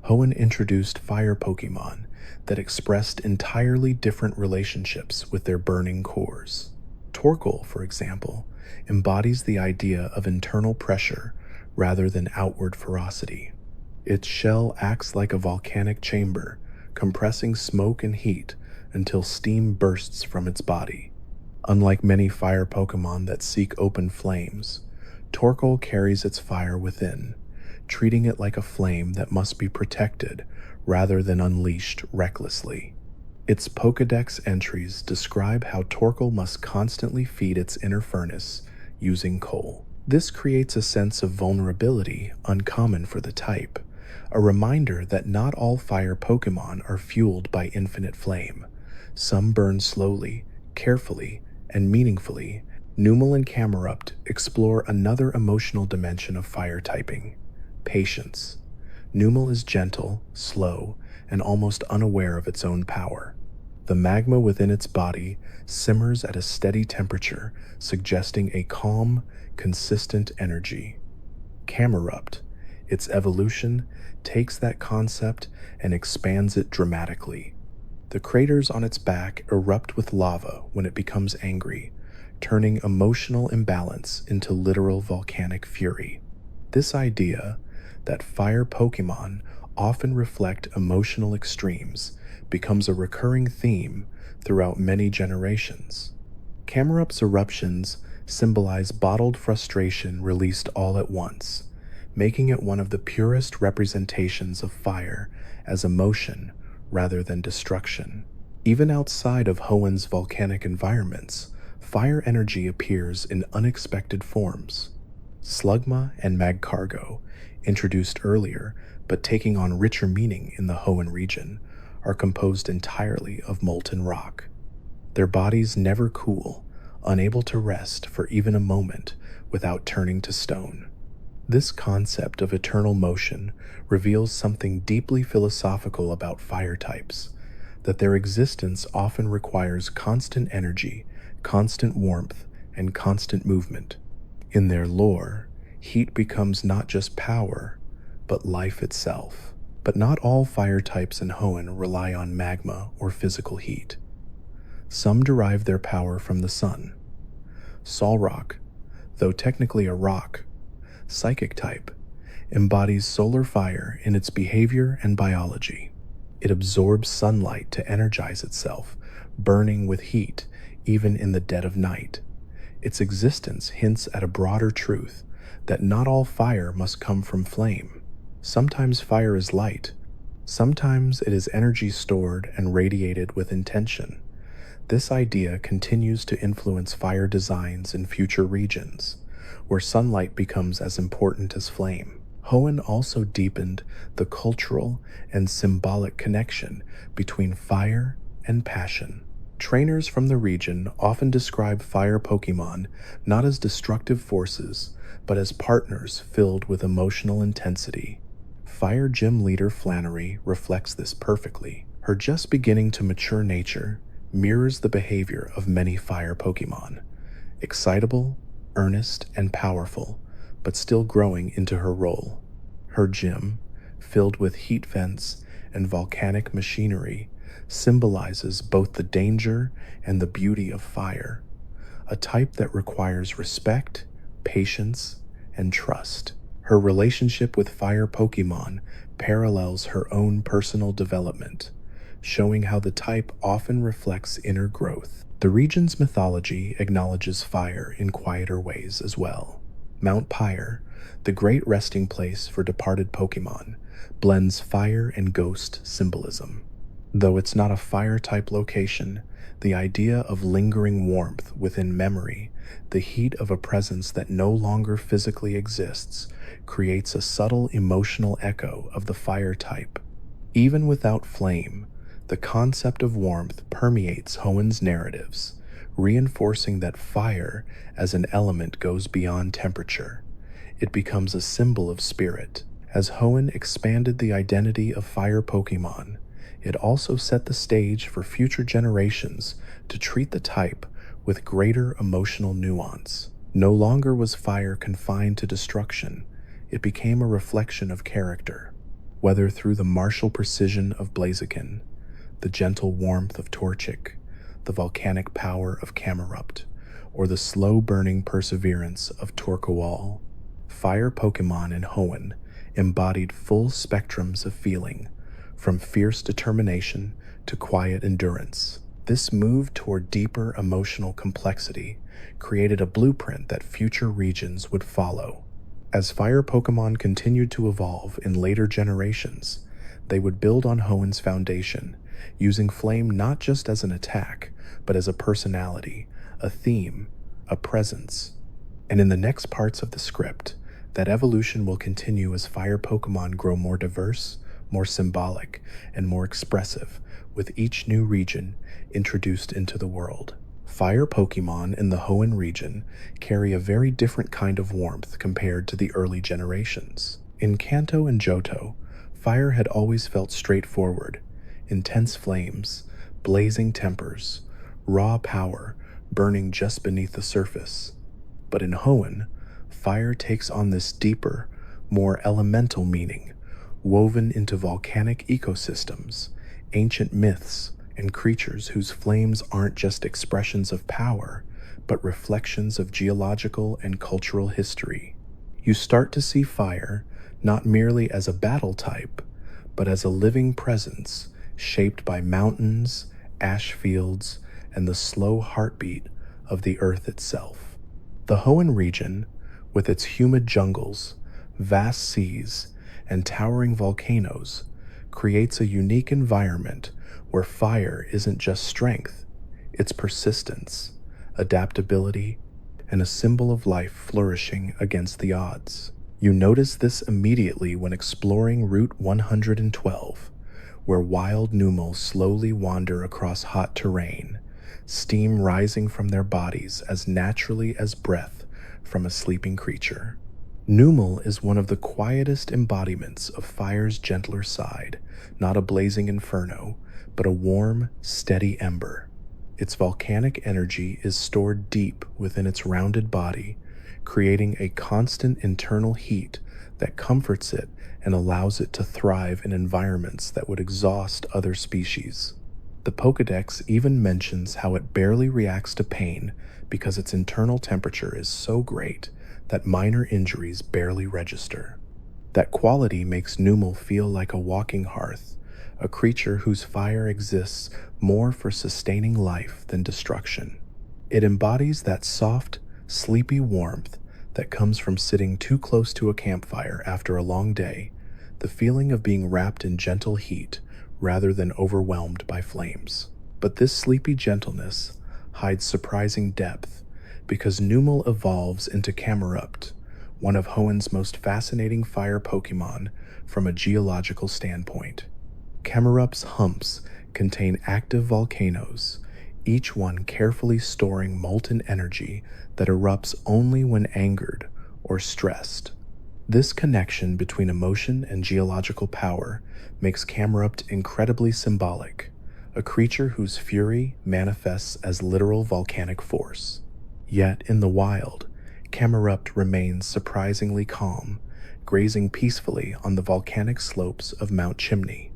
Hoenn introduced fire Pokemon that expressed entirely different relationships with their burning cores. Torkoal, for example, embodies the idea of internal pressure rather than outward ferocity. Its shell acts like a volcanic chamber, compressing smoke and heat until steam bursts from its body. Unlike many fire Pokemon that seek open flames, Torkoal carries its fire within, treating it like a flame that must be protected rather than unleashed recklessly. Its Pokédex entries describe how Torkoal must constantly feed its inner furnace using coal. This creates a sense of vulnerability uncommon for the type, a reminder that not all fire Pokemon are fueled by infinite flame. Some burn slowly, carefully, and meaningfully. Numel and Camerupt explore another emotional dimension of fire typing: patience. Numel is gentle, slow, and almost unaware of its own power. The magma within its body simmers at a steady temperature, suggesting a calm, consistent energy. Camerupt, its evolution, takes that concept and expands it dramatically. The craters on its back erupt with lava when it becomes angry, turning emotional imbalance into literal volcanic fury. This idea that fire Pokemon often reflect emotional extremes becomes a recurring theme throughout many generations. Camerupt's eruptions symbolize bottled frustration released all at once, making it one of the purest representations of fire as emotion rather than destruction. Even outside of Hoenn's volcanic environments, fire energy appears in unexpected forms. Slugma and Magcargo, introduced earlier but taking on richer meaning in the Hoenn region, are composed entirely of molten rock. Their bodies never cool, unable to rest for even a moment without turning to stone. This concept of eternal motion reveals something deeply philosophical about fire types, that their existence often requires constant energy, constant warmth, and constant movement. In their lore, heat becomes not just power, but life itself. But not all fire types in Hoenn rely on magma or physical heat. Some derive their power from the sun. Solrock, though technically a rock, psychic type, embodies solar fire in its behavior and biology. It absorbs sunlight to energize itself, burning with heat even in the dead of night. Its existence hints at a broader truth that not all fire must come from flame. Sometimes fire is light. Sometimes it is energy stored and radiated with intention. This idea continues to influence fire designs in future regions, where sunlight becomes as important as flame. Hoenn also deepened the cultural and symbolic connection between fire and passion. Trainers from the region often describe fire Pokemon not as destructive forces, but as partners filled with emotional intensity. Fire Gym leader Flannery reflects this perfectly. Her just beginning to mature nature mirrors the behavior of many fire Pokemon: excitable, earnest, and powerful, but still growing into her role. Her gym, filled with heat vents and volcanic machinery, symbolizes both the danger and the beauty of fire, a type that requires respect, patience, and trust. Her relationship with fire Pokemon parallels her own personal development, showing how the type often reflects inner growth. The region's mythology acknowledges fire in quieter ways as well. Mount Pyre, the great resting place for departed Pokemon, blends fire and ghost symbolism. Though it's not a fire-type location, the idea of lingering warmth within memory, the heat of a presence that no longer physically exists, creates a subtle emotional echo of the fire type. Even without flame, the concept of warmth permeates Hoenn's narratives, reinforcing that fire as an element goes beyond temperature. It becomes a symbol of spirit. As Hoenn expanded the identity of fire Pokemon, it also set the stage for future generations to treat the type with greater emotional nuance. No longer was fire confined to destruction, it became a reflection of character. Whether through the martial precision of Blaziken, the gentle warmth of Torchic, the volcanic power of Camerupt, or the slow-burning perseverance of Torkoal, fire Pokemon in Hoenn embodied full spectrums of feeling, from fierce determination to quiet endurance. This move toward deeper emotional complexity created a blueprint that future regions would follow. As fire Pokemon continued to evolve in later generations, they would build on Hoenn's foundation, using flame not just as an attack, but as a personality, a theme, a presence. And in the next parts of the script, that evolution will continue as fire Pokemon grow more diverse, more symbolic, and more expressive, with each new region introduced into the world. Fire Pokemon in the Hoenn region carry a very different kind of warmth compared to the early generations. In Kanto and Johto, fire had always felt straightforward: intense flames, blazing tempers, raw power burning just beneath the surface. But in Hoenn, fire takes on this deeper, more elemental meaning, woven into volcanic ecosystems, ancient myths, and creatures whose flames aren't just expressions of power, but reflections of geological and cultural history. You start to see fire not merely as a battle type, but as a living presence shaped by mountains, ash fields, and the slow heartbeat of the earth itself. The Hoenn region, with its humid jungles, vast seas, and towering volcanoes, creates a unique environment where fire isn't just strength, it's persistence, adaptability, and a symbol of life flourishing against the odds. You notice this immediately when exploring Route 112, where wild Numel slowly wander across hot terrain, steam rising from their bodies as naturally as breath from a sleeping creature. Numel is one of the quietest embodiments of fire's gentler side, not a blazing inferno, but a warm, steady ember. Its volcanic energy is stored deep within its rounded body, creating a constant internal heat that comforts it and allows it to thrive in environments that would exhaust other species. The Pokédex even mentions how it barely reacts to pain because its internal temperature is so great that minor injuries barely register. That quality makes Numel feel like a walking hearth, a creature whose fire exists more for sustaining life than destruction. It embodies that soft, sleepy warmth that comes from sitting too close to a campfire after a long day, the feeling of being wrapped in gentle heat rather than overwhelmed by flames. But this sleepy gentleness hides surprising depth, because Numel evolves into Camerupt, one of Hoenn's most fascinating fire Pokemon from a geological standpoint. Camerupt's humps contain active volcanoes, each one carefully storing molten energy that erupts only when angered or stressed. This connection between emotion and geological power makes Camerupt incredibly symbolic, a creature whose fury manifests as literal volcanic force. Yet in the wild, Camerupt remains surprisingly calm, grazing peacefully on the volcanic slopes of Mount Chimney.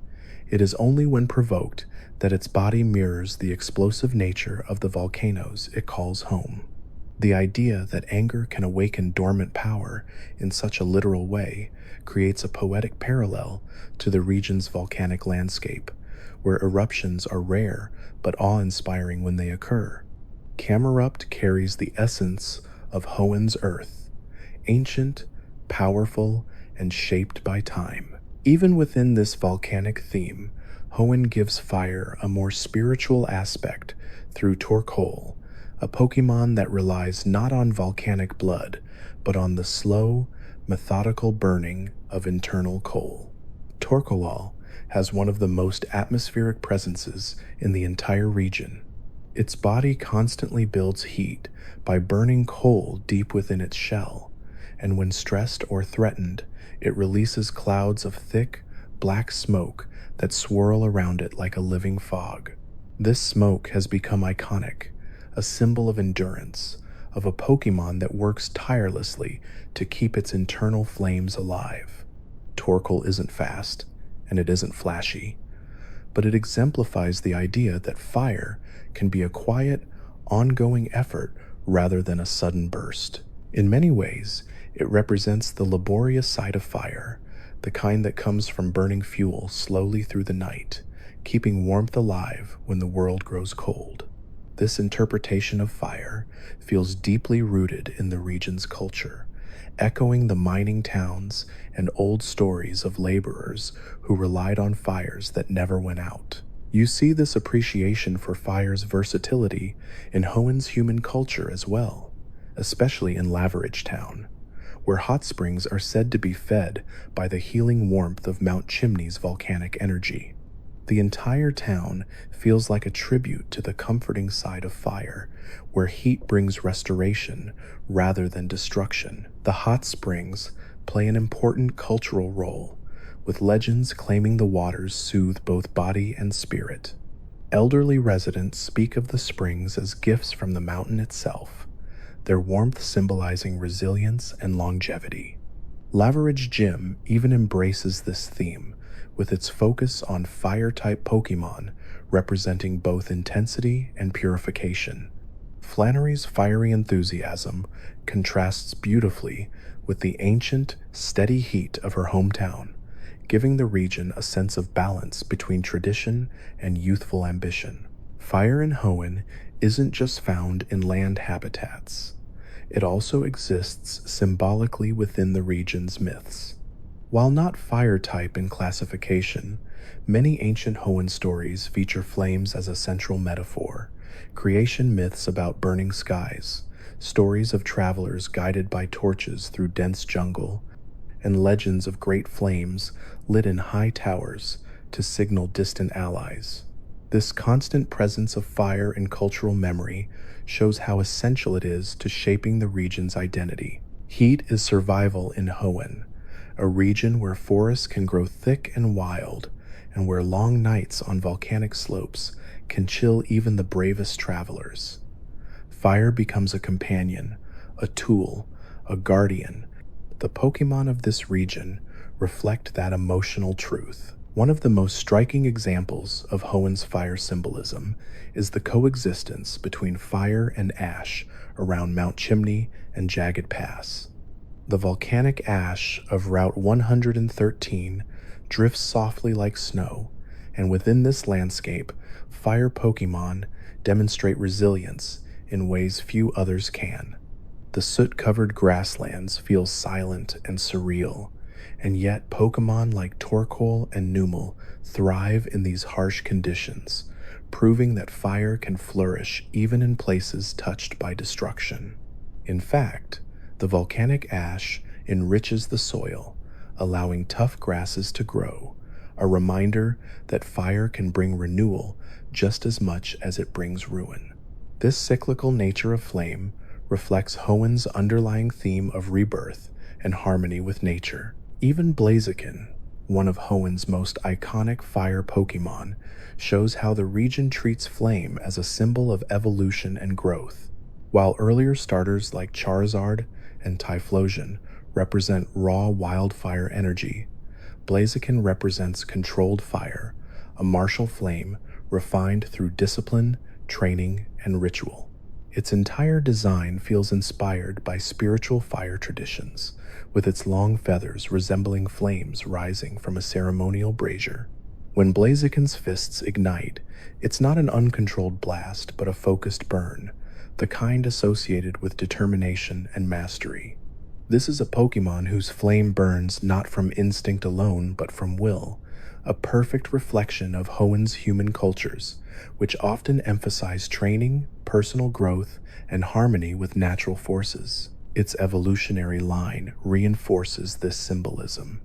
It is only when provoked that its body mirrors the explosive nature of the volcanoes it calls home. The idea that anger can awaken dormant power in such a literal way creates a poetic parallel to the region's volcanic landscape, where eruptions are rare but awe-inspiring when they occur. Camerupt carries the essence of Hoenn's earth, ancient, powerful, and shaped by time. Even within this volcanic theme, Hoenn gives fire a more spiritual aspect through Torkoal, a Pokemon that relies not on volcanic blood, but on the slow, methodical burning of internal coal. Torkoal has one of the most atmospheric presences in the entire region. Its body constantly builds heat by burning coal deep within its shell, and when stressed or threatened, it releases clouds of thick, black smoke that swirl around it like a living fog. This smoke has become iconic, a symbol of endurance, of a Pokemon that works tirelessly to keep its internal flames alive. Torkoal isn't fast, and it isn't flashy, but it exemplifies the idea that fire can be a quiet, ongoing effort rather than a sudden burst. In many ways, it represents the laborious side of fire, the kind that comes from burning fuel slowly through the night, keeping warmth alive when the world grows cold. This interpretation of fire feels deeply rooted in the region's culture, echoing the mining towns and old stories of laborers who relied on fires that never went out. You see this appreciation for fire's versatility in Hoenn's human culture as well, especially in Laveridge Town, where hot springs are said to be fed by the healing warmth of Mount Chimney's volcanic energy. The entire town feels like a tribute to the comforting side of fire, where heat brings restoration rather than destruction. The hot springs play an important cultural role, with legends claiming the waters soothe both body and spirit. Elderly residents speak of the springs as gifts from the mountain itself, their warmth symbolizing resilience and longevity. Laveridge Gym even embraces this theme, with its focus on fire-type Pokemon representing both intensity and purification. Flannery's fiery enthusiasm contrasts beautifully with the ancient, steady heat of her hometown, giving the region a sense of balance between tradition and youthful ambition. Fire in Hoenn isn't just found in land habitats. It also exists symbolically within the region's myths. While not fire-type in classification, many ancient Hoenn stories feature flames as a central metaphor, creation myths about burning skies, stories of travelers guided by torches through dense jungle, and legends of great flames lit in high towers to signal distant allies. This constant presence of fire in cultural memory shows how essential it is to shaping the region's identity. Heat is survival in Hoenn, a region where forests can grow thick and wild, and where long nights on volcanic slopes can chill even the bravest travelers. Fire becomes a companion, a tool, a guardian. The Pokemon of this region reflect that emotional truth. One of the most striking examples of Hoenn's fire symbolism is the coexistence between fire and ash around Mount Chimney and Jagged Pass. The volcanic ash of Route 113 drifts softly like snow, and within this landscape, fire Pokemon demonstrate resilience in ways few others can. The soot-covered grasslands feel silent and surreal, and yet Pokemon like Torkoal and Numel thrive in these harsh conditions, proving that fire can flourish even in places touched by destruction. In fact, the volcanic ash enriches the soil, allowing tough grasses to grow, a reminder that fire can bring renewal just as much as it brings ruin. This cyclical nature of flame reflects Hoenn's underlying theme of rebirth and harmony with nature. Even Blaziken, one of Hoenn's most iconic fire Pokemon, shows how the region treats flame as a symbol of evolution and growth. While earlier starters like Charizard and Typhlosion represent raw wildfire energy. Blaziken represents controlled fire, a martial flame refined through discipline, training, and ritual. Its entire design feels inspired by spiritual fire traditions, with its long feathers resembling flames rising from a ceremonial brazier. When Blaziken's fists ignite, it's not an uncontrolled blast, but a focused burn, the kind associated with determination and mastery. This is a Pokemon whose flame burns not from instinct alone, but from will, a perfect reflection of Hoenn's human cultures, which often emphasize training, personal growth, and harmony with natural forces. Its evolutionary line reinforces this symbolism.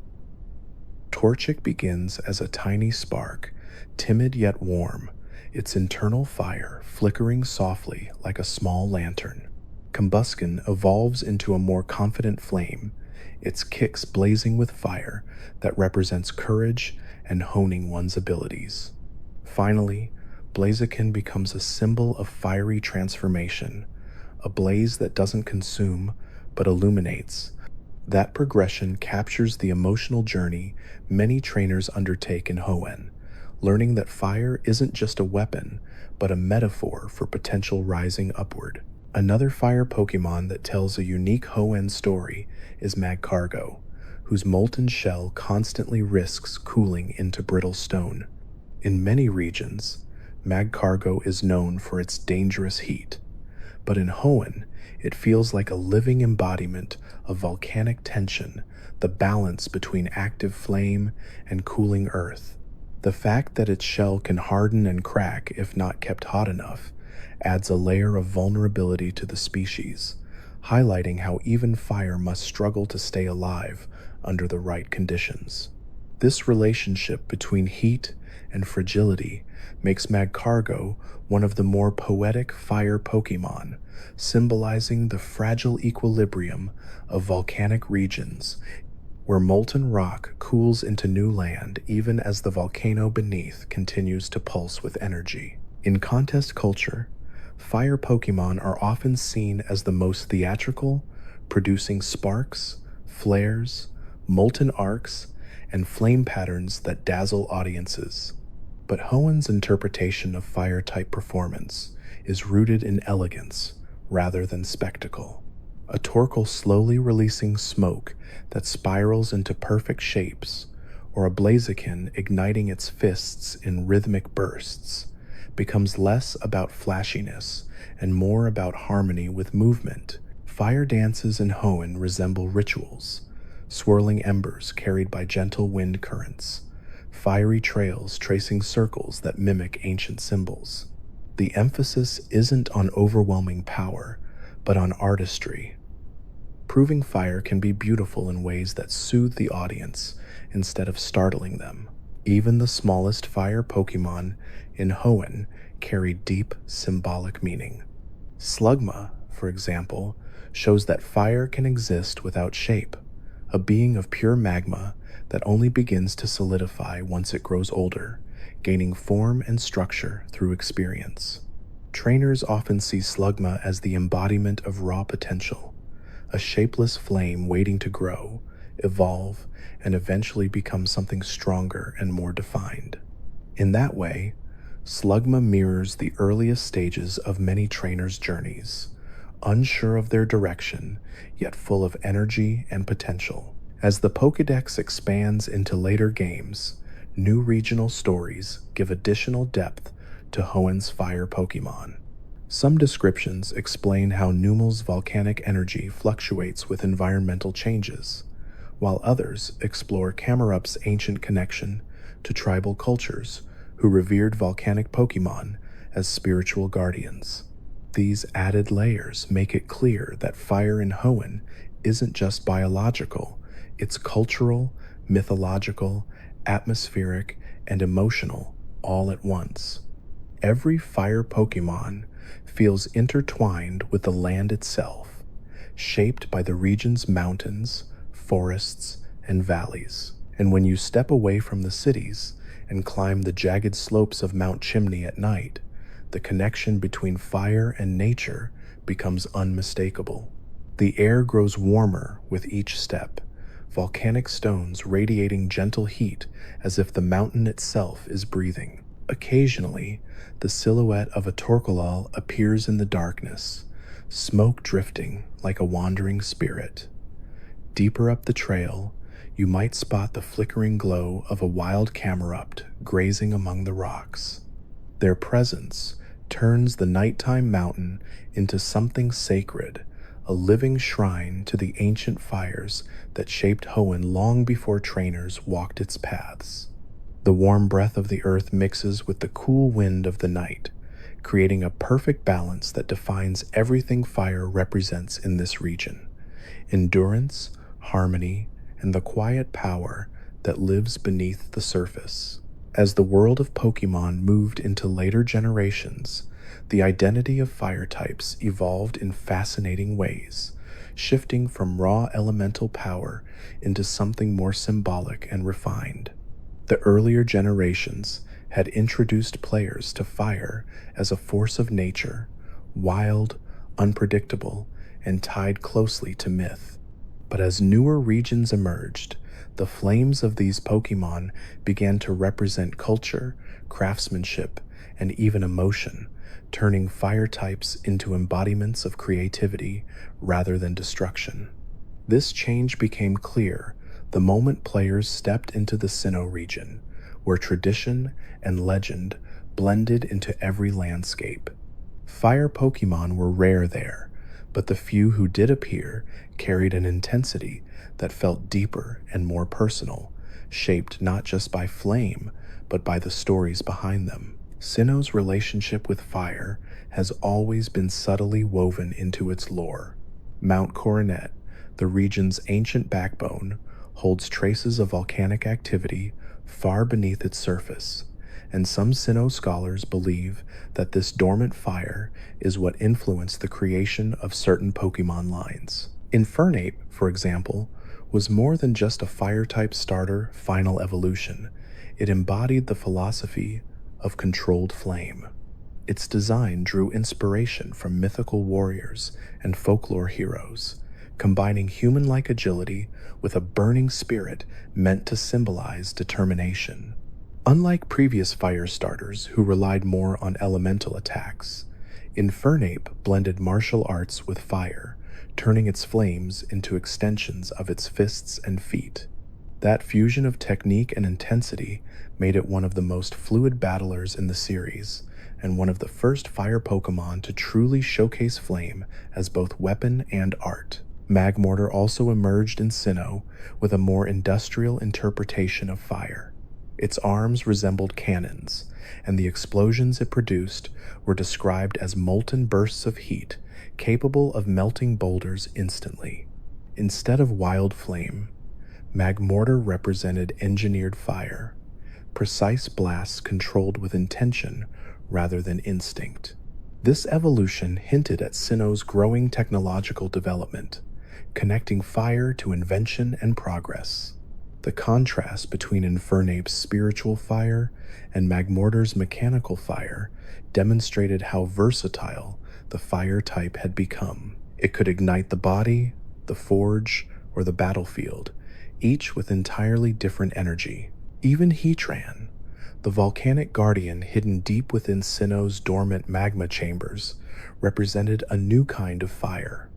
Torchic begins as a tiny spark, timid yet warm, its internal fire flickering softly like a small lantern. Combusken evolves into a more confident flame, its kicks blazing with fire that represents courage and honing one's abilities. Finally, Blaziken becomes a symbol of fiery transformation, a blaze that doesn't consume but illuminates. That progression captures the emotional journey many trainers undertake in Hoenn, learning that fire isn't just a weapon, but a metaphor for potential rising upward. Another fire Pokemon that tells a unique Hoenn story is Magcargo, whose molten shell constantly risks cooling into brittle stone. In many regions, Magcargo is known for its dangerous heat, but in Hoenn, it feels like a living embodiment of volcanic tension, the balance between active flame and cooling earth. The fact that its shell can harden and crack if not kept hot enough adds a layer of vulnerability to the species, highlighting how even fire must struggle to stay alive under the right conditions. This relationship between heat and fragility makes Magcargo one of the more poetic fire Pokemon, symbolizing the fragile equilibrium of volcanic regions where molten rock cools into new land even as the volcano beneath continues to pulse with energy. In contest culture, fire Pokemon are often seen as the most theatrical, producing sparks, flares, molten arcs, and flame patterns that dazzle audiences. But Hoenn's interpretation of fire-type performance is rooted in elegance rather than spectacle. A Torkoal slowly releasing smoke that spirals into perfect shapes, or a Blaziken igniting its fists in rhythmic bursts, becomes less about flashiness and more about harmony with movement. Fire dances in Hoenn resemble rituals, swirling embers carried by gentle wind currents, fiery trails tracing circles that mimic ancient symbols. The emphasis isn't on overwhelming power, but on artistry. Proving fire can be beautiful in ways that soothe the audience instead of startling them. Even the smallest fire Pokemon in Hoenn carry deep symbolic meaning. Slugma, for example, shows that fire can exist without shape, a being of pure magma that only begins to solidify once it grows older, gaining form and structure through experience. Trainers often see Slugma as the embodiment of raw potential, a shapeless flame waiting to grow, evolve, and eventually become something stronger and more defined. In that way, Slugma mirrors the earliest stages of many trainers' journeys, unsure of their direction, yet full of energy and potential. As the Pokédex expands into later games, new regional stories give additional depth to Hoenn's fire Pokemon. Some descriptions explain how Numel's volcanic energy fluctuates with environmental changes, while others explore Camerup's ancient connection to tribal cultures who revered volcanic Pokemon as spiritual guardians. These added layers make it clear that fire in Hoenn isn't just biological, it's cultural, mythological, atmospheric, and emotional all at once. Every fire Pokemon feels intertwined with the land itself, shaped by the region's mountains, forests, and valleys. And when you step away from the cities and climb the jagged slopes of Mount Chimney at night, the connection between fire and nature becomes unmistakable. The air grows warmer with each step, volcanic stones radiating gentle heat as if the mountain itself is breathing. Occasionally, the silhouette of a torkalal appears in the darkness, smoke drifting like a wandering spirit. Deeper up the trail, you might spot the flickering glow of a wild camarupt grazing among the rocks. Their presence turns the nighttime mountain into something sacred, a living shrine to the ancient fires that shaped Hoenn long before trainers walked its paths. The warm breath of the earth mixes with the cool wind of the night, creating a perfect balance that defines everything fire represents in this region: endurance, harmony, and the quiet power that lives beneath the surface. As the world of Pokemon moved into later generations, the identity of fire types evolved in fascinating ways, shifting from raw elemental power into something more symbolic and refined. The earlier generations had introduced players to fire as a force of nature, wild, unpredictable, and tied closely to myth. But as newer regions emerged, the flames of these Pokemon began to represent culture, craftsmanship, and even emotion, turning fire types into embodiments of creativity rather than destruction. This change became clear the moment players stepped into the Sinnoh region, where tradition and legend blended into every landscape. Fire Pokemon were rare there, but the few who did appear carried an intensity that felt deeper and more personal, shaped not just by flame, but by the stories behind them. Sinnoh's relationship with fire has always been subtly woven into its lore. Mount Coronet, the region's ancient backbone, holds traces of volcanic activity far beneath its surface, and some Sinnoh scholars believe that this dormant fire is what influenced the creation of certain Pokemon lines. Infernape, for example, was more than just a fire-type starter final evolution. It embodied the philosophy of controlled flame. Its design drew inspiration from mythical warriors and folklore heroes, combining human-like agility with a burning spirit meant to symbolize determination. Unlike previous fire starters who relied more on elemental attacks, Infernape blended martial arts with fire, turning its flames into extensions of its fists and feet. That fusion of technique and intensity made it one of the most fluid battlers in the series, and one of the first fire Pokemon to truly showcase flame as both weapon and art. Magmortar also emerged in Sinnoh with a more industrial interpretation of fire. Its arms resembled cannons, and the explosions it produced were described as molten bursts of heat capable of melting boulders instantly. Instead of wild flame, Magmortar represented engineered fire, precise blasts controlled with intention rather than instinct. This evolution hinted at Sinnoh's growing technological development, connecting fire to invention and progress. The contrast between Infernape's spiritual fire and Magmortar's mechanical fire demonstrated how versatile the fire type had become. It could ignite the body, the forge, or the battlefield, each with entirely different energy. Even Heatran, the volcanic guardian hidden deep within Sinnoh's dormant magma chambers, represented a new kind of fire.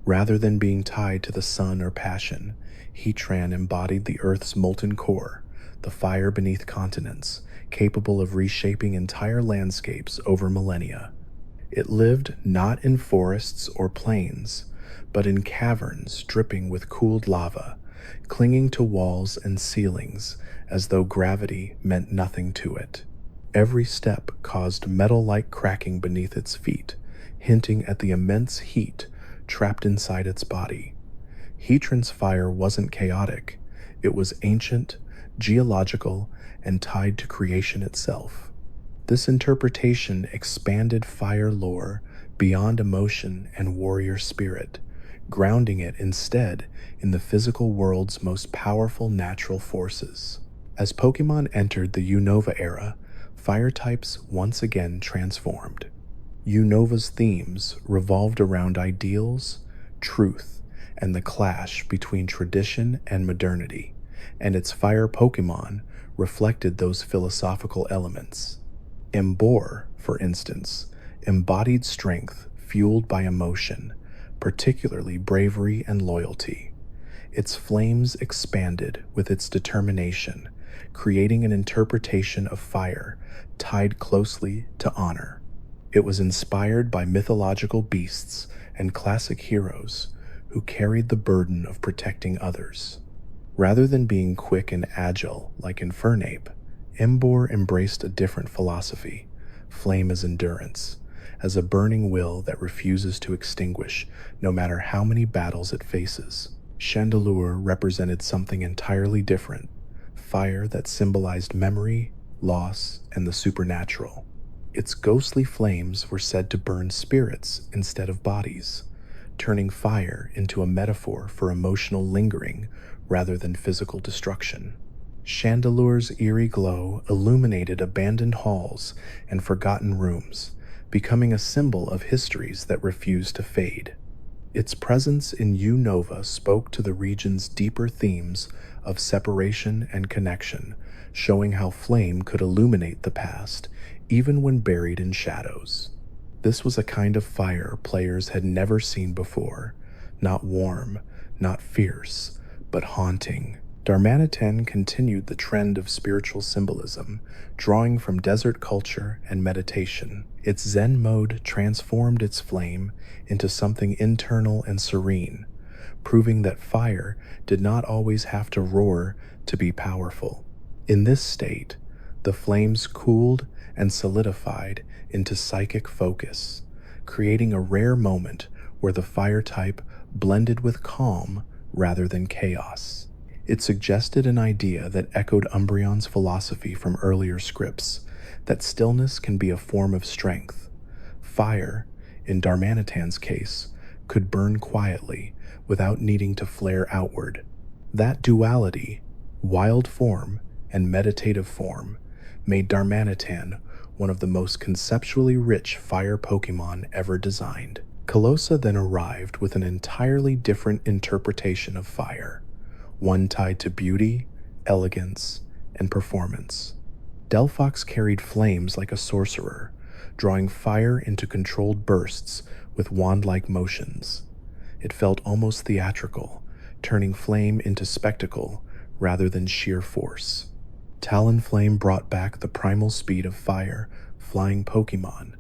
Rather than being tied to the sun or passion, Heatran embodied the Earth's molten core, the fire beneath continents, capable of reshaping entire landscapes over millennia. It lived not in forests or plains, but in caverns dripping with cooled lava, clinging to walls and ceilings as though gravity meant nothing to it. Every step caused metal-like cracking beneath its feet, hinting at the immense heat trapped inside its body. Heatran's fire wasn't chaotic. It was ancient, geological, and tied to creation itself. This interpretation expanded fire lore beyond emotion and warrior spirit, grounding it instead in the physical world's most powerful natural forces. As Pokemon entered the Unova era, fire types once again transformed. Unova's themes revolved around ideals, truth, and the clash between tradition and modernity, and its fire Pokemon reflected those philosophical elements. Embor, for instance, embodied strength fueled by emotion, particularly bravery and loyalty. Its flames expanded with its determination, creating an interpretation of fire tied closely to honor. It was inspired by mythological beasts and classic heroes who carried the burden of protecting others. Rather than being quick and agile like Infernape, Embor embraced a different philosophy: flame as endurance, as a burning will that refuses to extinguish no matter how many battles it faces. Chandelure represented something entirely different: fire that symbolized memory, loss, and the supernatural. Its ghostly flames were said to burn spirits instead of bodies, turning fire into a metaphor for emotional lingering rather than physical destruction. Chandelure's eerie glow illuminated abandoned halls and forgotten rooms, becoming a symbol of histories that refuse to fade. Its presence in Unova spoke to the region's deeper themes of separation and connection, showing how flame could illuminate the past even when buried in shadows. This was a kind of fire players had never seen before, not warm, not fierce, but haunting. Darmanitan continued the trend of spiritual symbolism, drawing from desert culture and meditation. Its Zen mode transformed its flame into something internal and serene, proving that fire did not always have to roar to be powerful. In this state, the flames cooled and solidified into psychic focus, creating a rare moment where the fire type blended with calm rather than chaos. It suggested an idea that echoed Umbreon's philosophy from earlier scripts, that stillness can be a form of strength. Fire, in Darmanitan's case, could burn quietly without needing to flare outward. That duality, wild form and meditative form, made Darmanitan one of the most conceptually rich fire Pokemon ever designed. Colossa then arrived with an entirely different interpretation of fire, one tied to beauty, elegance, and performance. Delphox carried flames like a sorcerer, drawing fire into controlled bursts with wand-like motions. It felt almost theatrical, turning flame into spectacle rather than sheer force. Talonflame brought back the primal speed of fire, flying Pokemon,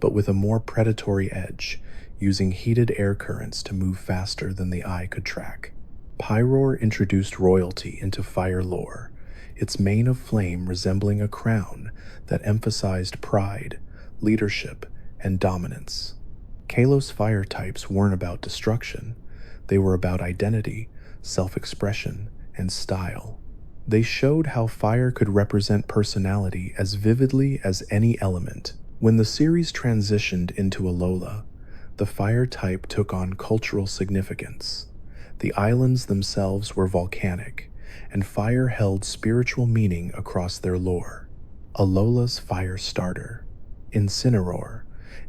but with a more predatory edge, using heated air currents to move faster than the eye could track. Pyroar introduced royalty into fire lore, its mane of flame resembling a crown that emphasized pride, leadership, and dominance. Kalos fire types weren't about destruction, they were about identity, self-expression, and style. They showed how fire could represent personality as vividly as any element. When the series transitioned into Alola, the fire type took on cultural significance. The islands themselves were volcanic, and fire held spiritual meaning across their lore. Alola's fire starter, Incineroar,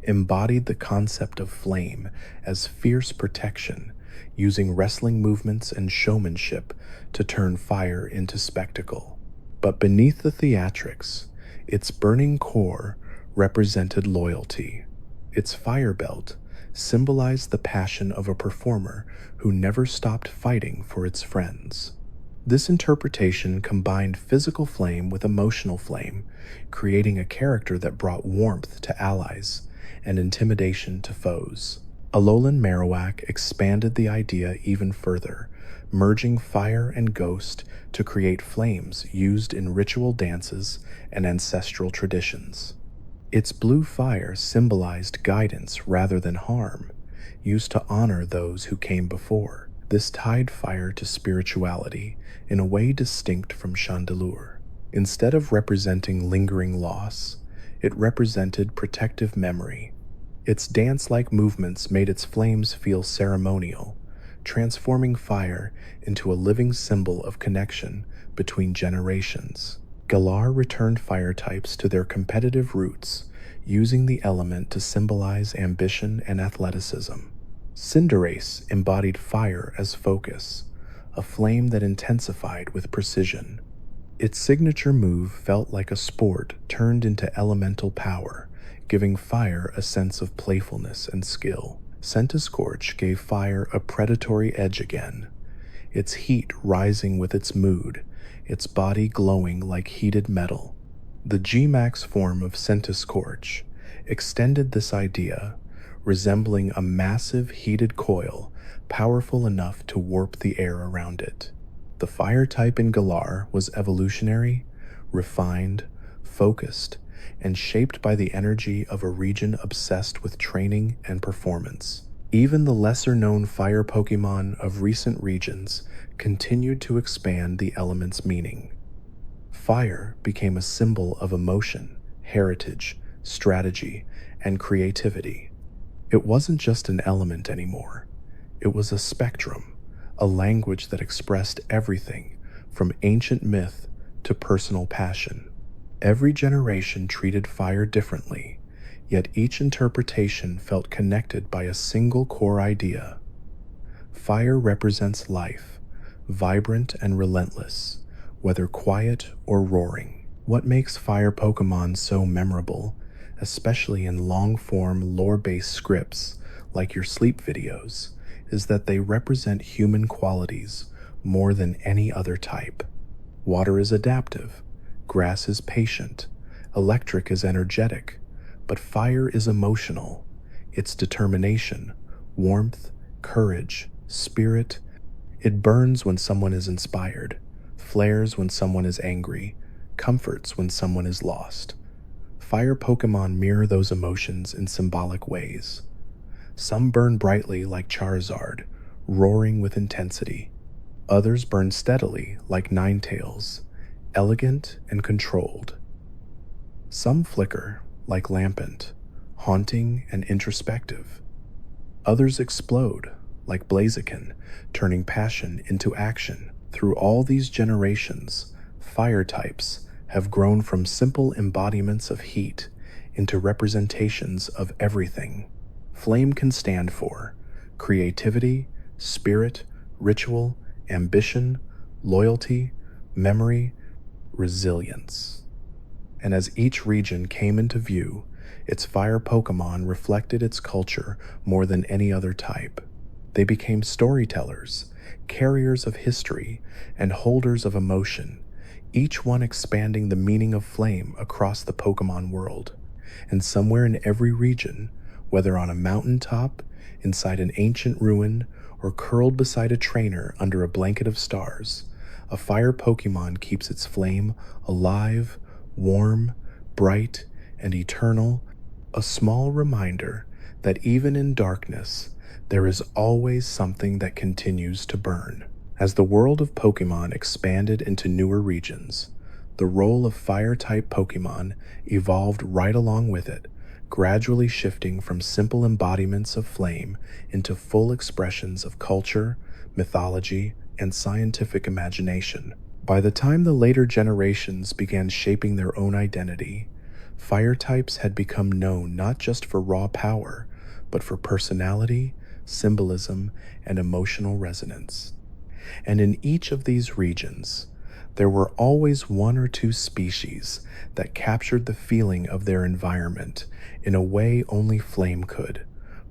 embodied the concept of flame as fierce protection, using wrestling movements and showmanship to turn fire into spectacle. But beneath the theatrics, its burning core represented loyalty. Its fire belt symbolized the passion of a performer who never stopped fighting for its friends. This interpretation combined physical flame with emotional flame, creating a character that brought warmth to allies and intimidation to foes. Alolan Marowak expanded the idea even further, merging fire and ghost to create flames used in ritual dances and ancestral traditions. Its blue fire symbolized guidance rather than harm, used to honor those who came before. This tied fire to spirituality in a way distinct from Chandelure. Instead of representing lingering loss, it represented protective memory. Its dance-like movements made its flames feel ceremonial, transforming fire into a living symbol of connection between generations. Galar returned fire types to their competitive roots, using the element to symbolize ambition and athleticism. Cinderace embodied fire as focus, a flame that intensified with precision. Its signature move felt like a sport turned into elemental power, giving fire a sense of playfulness and skill. Centiskorch gave fire a predatory edge again, its heat rising with its mood, its body glowing like heated metal. The G-Max form of Centiskorch extended this idea, resembling a massive heated coil powerful enough to warp the air around it. The fire type in Galar was evolutionary, refined, focused, and shaped by the energy of a region obsessed with training and performance. Even the lesser-known fire Pokémon of recent regions continued to expand the element's meaning. Fire became a symbol of emotion, heritage, strategy, and creativity. It wasn't just an element anymore. It was a spectrum, a language that expressed everything from ancient myth to personal passion. Every generation treated fire differently, yet each interpretation felt connected by a single core idea. Fire represents life, vibrant and relentless, whether quiet or roaring. What makes fire Pokémon so memorable, especially in long-form lore-based scripts like your sleep videos, is that they represent human qualities more than any other type. Water is adaptive, grass is patient, electric is energetic, but fire is emotional. It's determination, warmth, courage, spirit. It burns when someone is inspired, flares when someone is angry, comforts when someone is lost. Fire Pokémon mirror those emotions in symbolic ways. Some burn brightly like Charizard, roaring with intensity. Others burn steadily like Ninetales, elegant and controlled. Some flicker like Lampent, haunting and introspective. Others explode like Blaziken, turning passion into action. Through all these generations, fire types have grown from simple embodiments of heat into representations of everything. Flame can stand for creativity, spirit, ritual, ambition, loyalty, memory, resilience. And as each region came into view, its fire Pokémon reflected its culture more than any other type. They became storytellers, carriers of history, and holders of emotion, each one expanding the meaning of flame across the Pokémon world. And somewhere in every region, whether on a mountaintop, inside an ancient ruin, or curled beside a trainer under a blanket of stars, a fire Pokémon keeps its flame alive, warm, bright, and eternal, a small reminder that even in darkness, there is always something that continues to burn. As the world of Pokémon expanded into newer regions, the role of fire-type Pokémon evolved right along with it, gradually shifting from simple embodiments of flame into full expressions of culture, mythology, and scientific imagination. By the time the later generations began shaping their own identity, fire types had become known not just for raw power, but for personality, symbolism, and emotional resonance. And in each of these regions, there were always one or two species that captured the feeling of their environment in a way only flame could: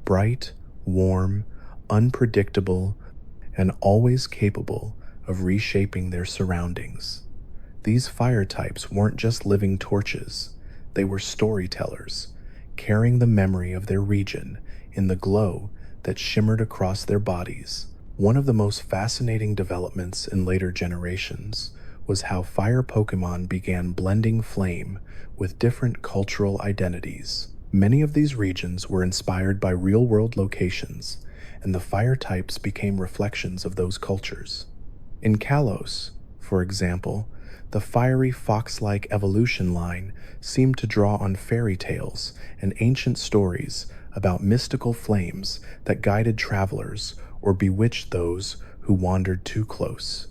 bright, warm, unpredictable, and always capable of reshaping their surroundings. These fire types weren't just living torches, they were storytellers, carrying the memory of their region in the glow that shimmered across their bodies. One of the most fascinating developments in later generations was how fire Pokémon began blending flame with different cultural identities. Many of these regions were inspired by real-world locations, and the fire types became reflections of those cultures. In Kalos, for example, the fiery fox-like evolution line seemed to draw on fairy tales and ancient stories about mystical flames that guided travelers or bewitched those who wandered too close.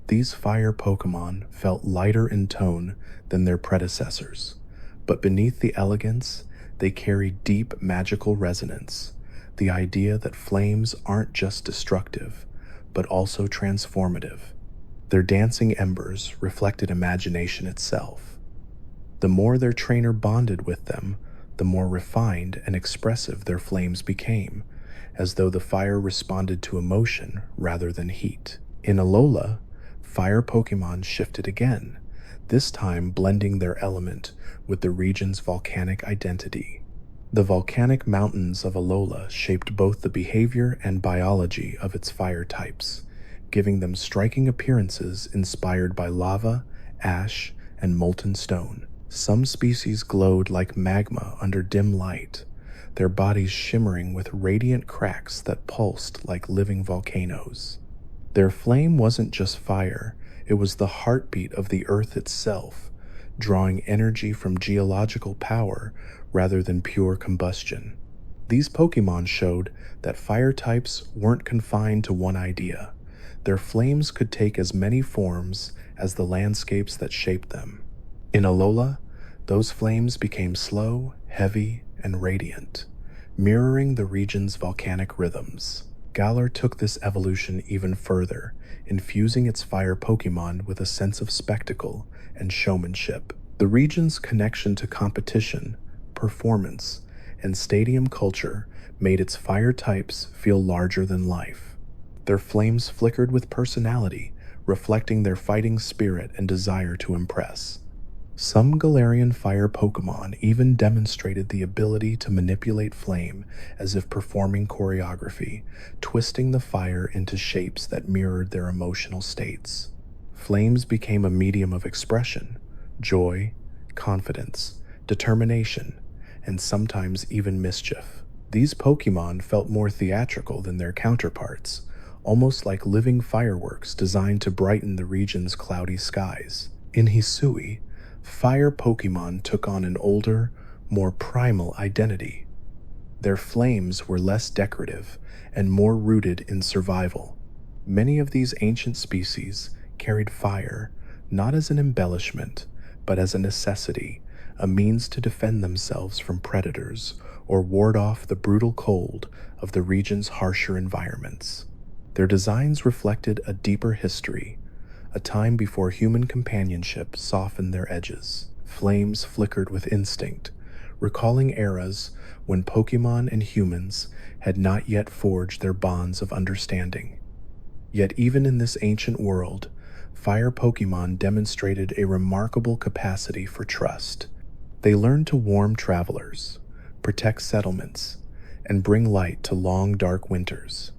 These fire Pokémon felt lighter in tone than their predecessors, but beneath the elegance, they carried deep magical resonance. the idea that flames aren't just destructive, but also transformative. Their dancing embers reflected imagination itself. The more their trainer bonded with them, the more refined and expressive their flames became, as though the fire responded to emotion rather than heat. In Alola, fire Pokemon shifted again, this time blending their element with the region's volcanic identity. The volcanic mountains of Alola shaped both the behavior and biology of its fire types, giving them striking appearances inspired by lava, ash, and molten stone. Some species glowed like magma under dim light, their bodies shimmering with radiant cracks that pulsed like living volcanoes. Their flame wasn't just fire, it was the heartbeat of the earth itself, drawing energy from geological power rather than pure combustion. These Pokemon showed that fire types weren't confined to one idea. Their flames could take as many forms as the landscapes that shaped them. In Alola, those flames became slow, heavy, and radiant, mirroring the region's volcanic rhythms. Galar took this evolution even further, infusing its fire Pokemon with a sense of spectacle and showmanship. The region's connection to competition, performance, and stadium culture made its fire types feel larger than life. Their flames flickered with personality, reflecting their fighting spirit and desire to impress. Some Galarian fire Pokemon even demonstrated the ability to manipulate flame as if performing choreography, twisting the fire into shapes that mirrored their emotional states. Flames became a medium of expression, joy, confidence, determination, and sometimes even mischief. These Pokemon felt more theatrical than their counterparts, almost like living fireworks designed to brighten the region's cloudy skies. In Hisui, fire Pokemon took on an older, more primal identity. Their flames were less decorative and more rooted in survival. Many of these ancient species carried fire not as an embellishment, but as a necessity, a means to defend themselves from predators or ward off the brutal cold of the region's harsher environments. Their designs reflected a deeper history, a time before human companionship softened their edges. Flames flickered with instinct, recalling eras when Pokemon and humans had not yet forged their bonds of understanding. Yet even in this ancient world, fire Pokemon demonstrated a remarkable capacity for trust. They learned to warm travelers, protect settlements, and bring light to long, dark winters,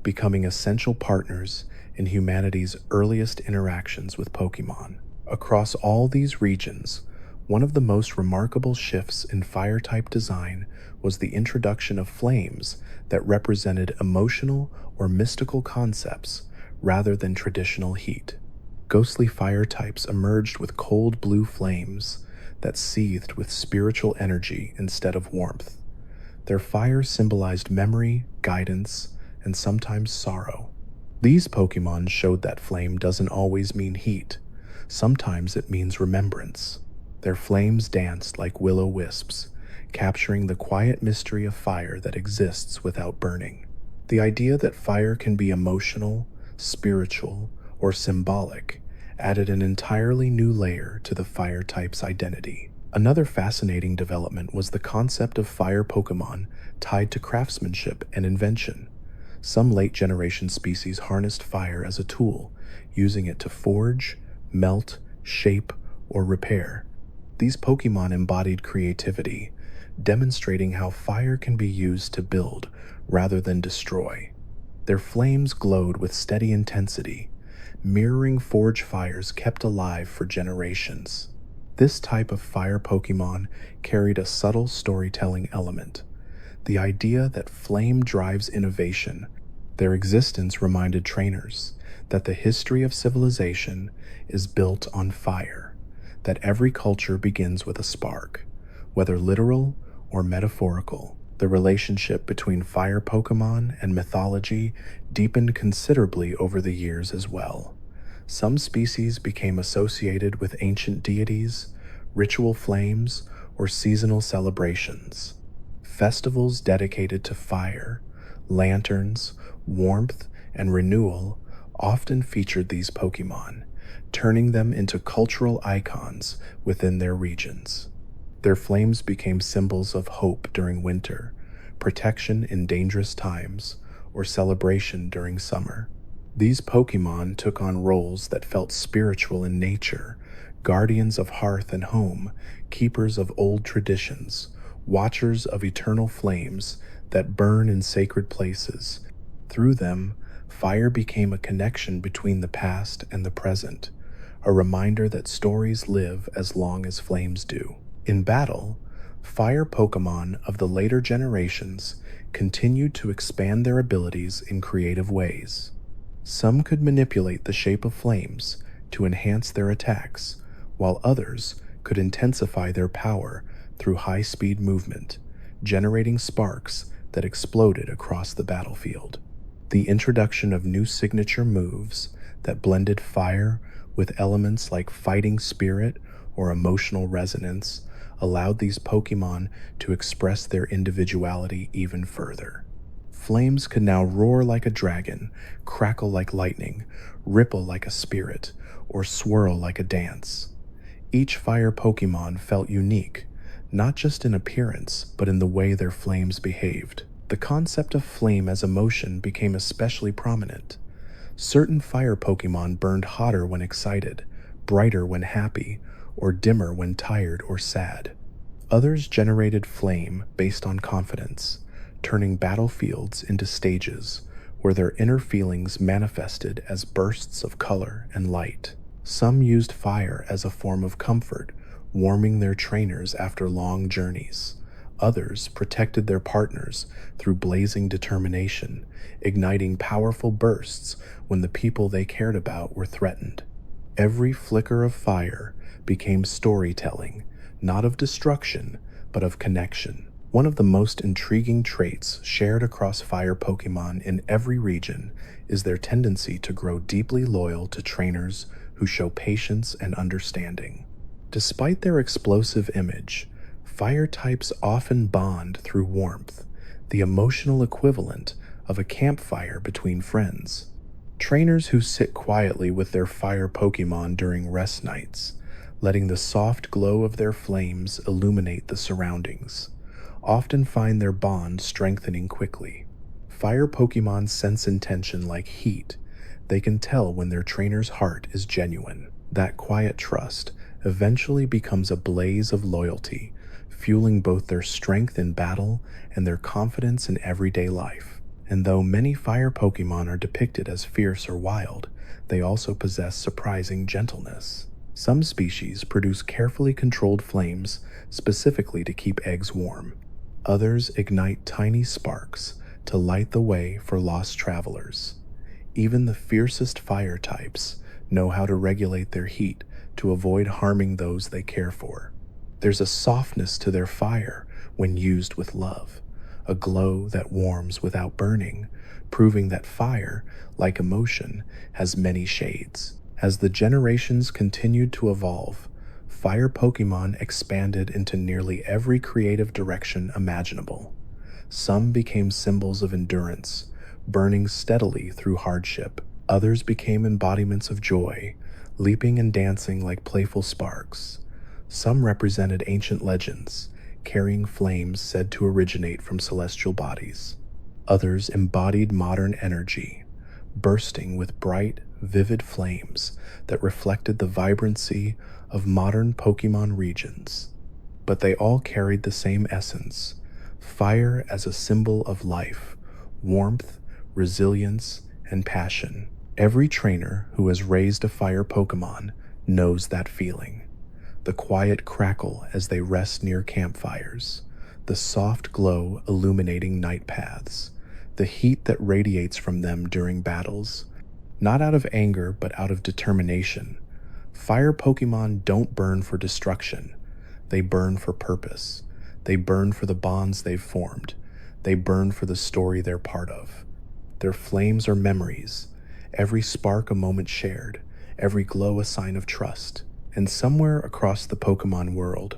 becoming essential partners in humanity's earliest interactions with Pokemon. Across all these regions, one of the most remarkable shifts in fire-type design was the introduction of flames that represented emotional or mystical concepts rather than traditional heat. Ghostly fire types emerged with cold blue flames that seethed with spiritual energy instead of warmth. Their fire symbolized memory, guidance, and sometimes sorrow. These Pokemon showed that flame doesn't always mean heat. Sometimes it means remembrance. Their flames danced like will-o-wisps, capturing the quiet mystery of fire that exists without burning. The idea that fire can be emotional, spiritual, or symbolic added an entirely new layer to the fire type's identity. Another fascinating development was the concept of fire Pokemon tied to craftsmanship and invention. Some late-generation species harnessed fire as a tool, using it to forge, melt, shape, or repair. These Pokemon embodied creativity, demonstrating how fire can be used to build rather than destroy. Their flames glowed with steady intensity, mirroring forge fires kept alive for generations. This type of fire Pokemon carried a subtle storytelling element. The idea that flame drives innovation. Their existence reminded trainers that the history of civilization is built on fire, that every culture begins with a spark, whether literal or metaphorical. The relationship between fire Pokemon and mythology deepened considerably over the years as well. Some species became associated with ancient deities, ritual flames, or seasonal celebrations. Festivals dedicated to fire, lanterns, warmth, and renewal often featured these Pokemon, turning them into cultural icons within their regions. Their flames became symbols of hope during winter, protection in dangerous times, or celebration during summer. These Pokemon took on roles that felt spiritual in nature: guardians of hearth and home, keepers of old traditions, watchers of eternal flames that burn in sacred places. Through them, fire became a connection between the past and the present, a reminder that stories live as long as flames do. In battle, fire Pokemon of the later generations continued to expand their abilities in creative ways. Some could manipulate the shape of flames to enhance their attacks, while others could intensify their power through high-speed movement, generating sparks that exploded across the battlefield. The introduction of new signature moves that blended fire with elements like fighting spirit or emotional resonance allowed these Pokemon to express their individuality even further. Flames could now roar like a dragon, crackle like lightning, ripple like a spirit, or swirl like a dance. Each fire Pokemon felt unique, not just in appearance, but in the way their flames behaved. The concept of flame as emotion became especially prominent. Certain fire Pokemon burned hotter when excited, brighter when happy, or dimmer when tired or sad. Others generated flame based on confidence, turning battlefields into stages where their inner feelings manifested as bursts of color and light. Some used fire as a form of comfort, warming their trainers after long journeys. Others protected their partners through blazing determination, igniting powerful bursts when the people they cared about were threatened. Every flicker of fire became storytelling, not of destruction, but of connection. One of the most intriguing traits shared across fire Pokemon in every region is their tendency to grow deeply loyal to trainers who show patience and understanding. Despite their explosive image, fire types often bond through warmth, the emotional equivalent of a campfire between friends. Trainers who sit quietly with their fire Pokemon during rest nights, letting the soft glow of their flames illuminate the surroundings, often find their bond strengthening quickly. Fire Pokemon sense intention like heat. They can tell when their trainer's heart is genuine. That quiet trust eventually becomes a blaze of loyalty, fueling both their strength in battle and their confidence in everyday life. And though many fire Pokemon are depicted as fierce or wild, they also possess surprising gentleness. Some species produce carefully controlled flames specifically to keep eggs warm. Others ignite tiny sparks to light the way for lost travelers. Even the fiercest fire types know how to regulate their heat to avoid harming those they care for. There's a softness to their fire when used with love, a glow that warms without burning, proving that fire, like emotion, has many shades. As the generations continued to evolve, fire Pokemon expanded into nearly every creative direction imaginable. Some became symbols of endurance, burning steadily through hardship. Others became embodiments of joy, leaping and dancing like playful sparks. Some represented ancient legends, carrying flames said to originate from celestial bodies. Others embodied modern energy, bursting with bright, vivid flames that reflected the vibrancy of modern Pokemon regions. But they all carried the same essence: fire as a symbol of life, warmth, resilience, and passion. Every trainer who has raised a fire Pokemon knows that feeling. The quiet crackle as they rest near campfires, the soft glow illuminating night paths, the heat that radiates from them during battles. Not out of anger, but out of determination. Fire Pokemon don't burn for destruction. They burn for purpose. They burn for the bonds they've formed. They burn for the story they're part of. Their flames are memories, every spark a moment shared, every glow a sign of trust. And somewhere across the Pokemon world,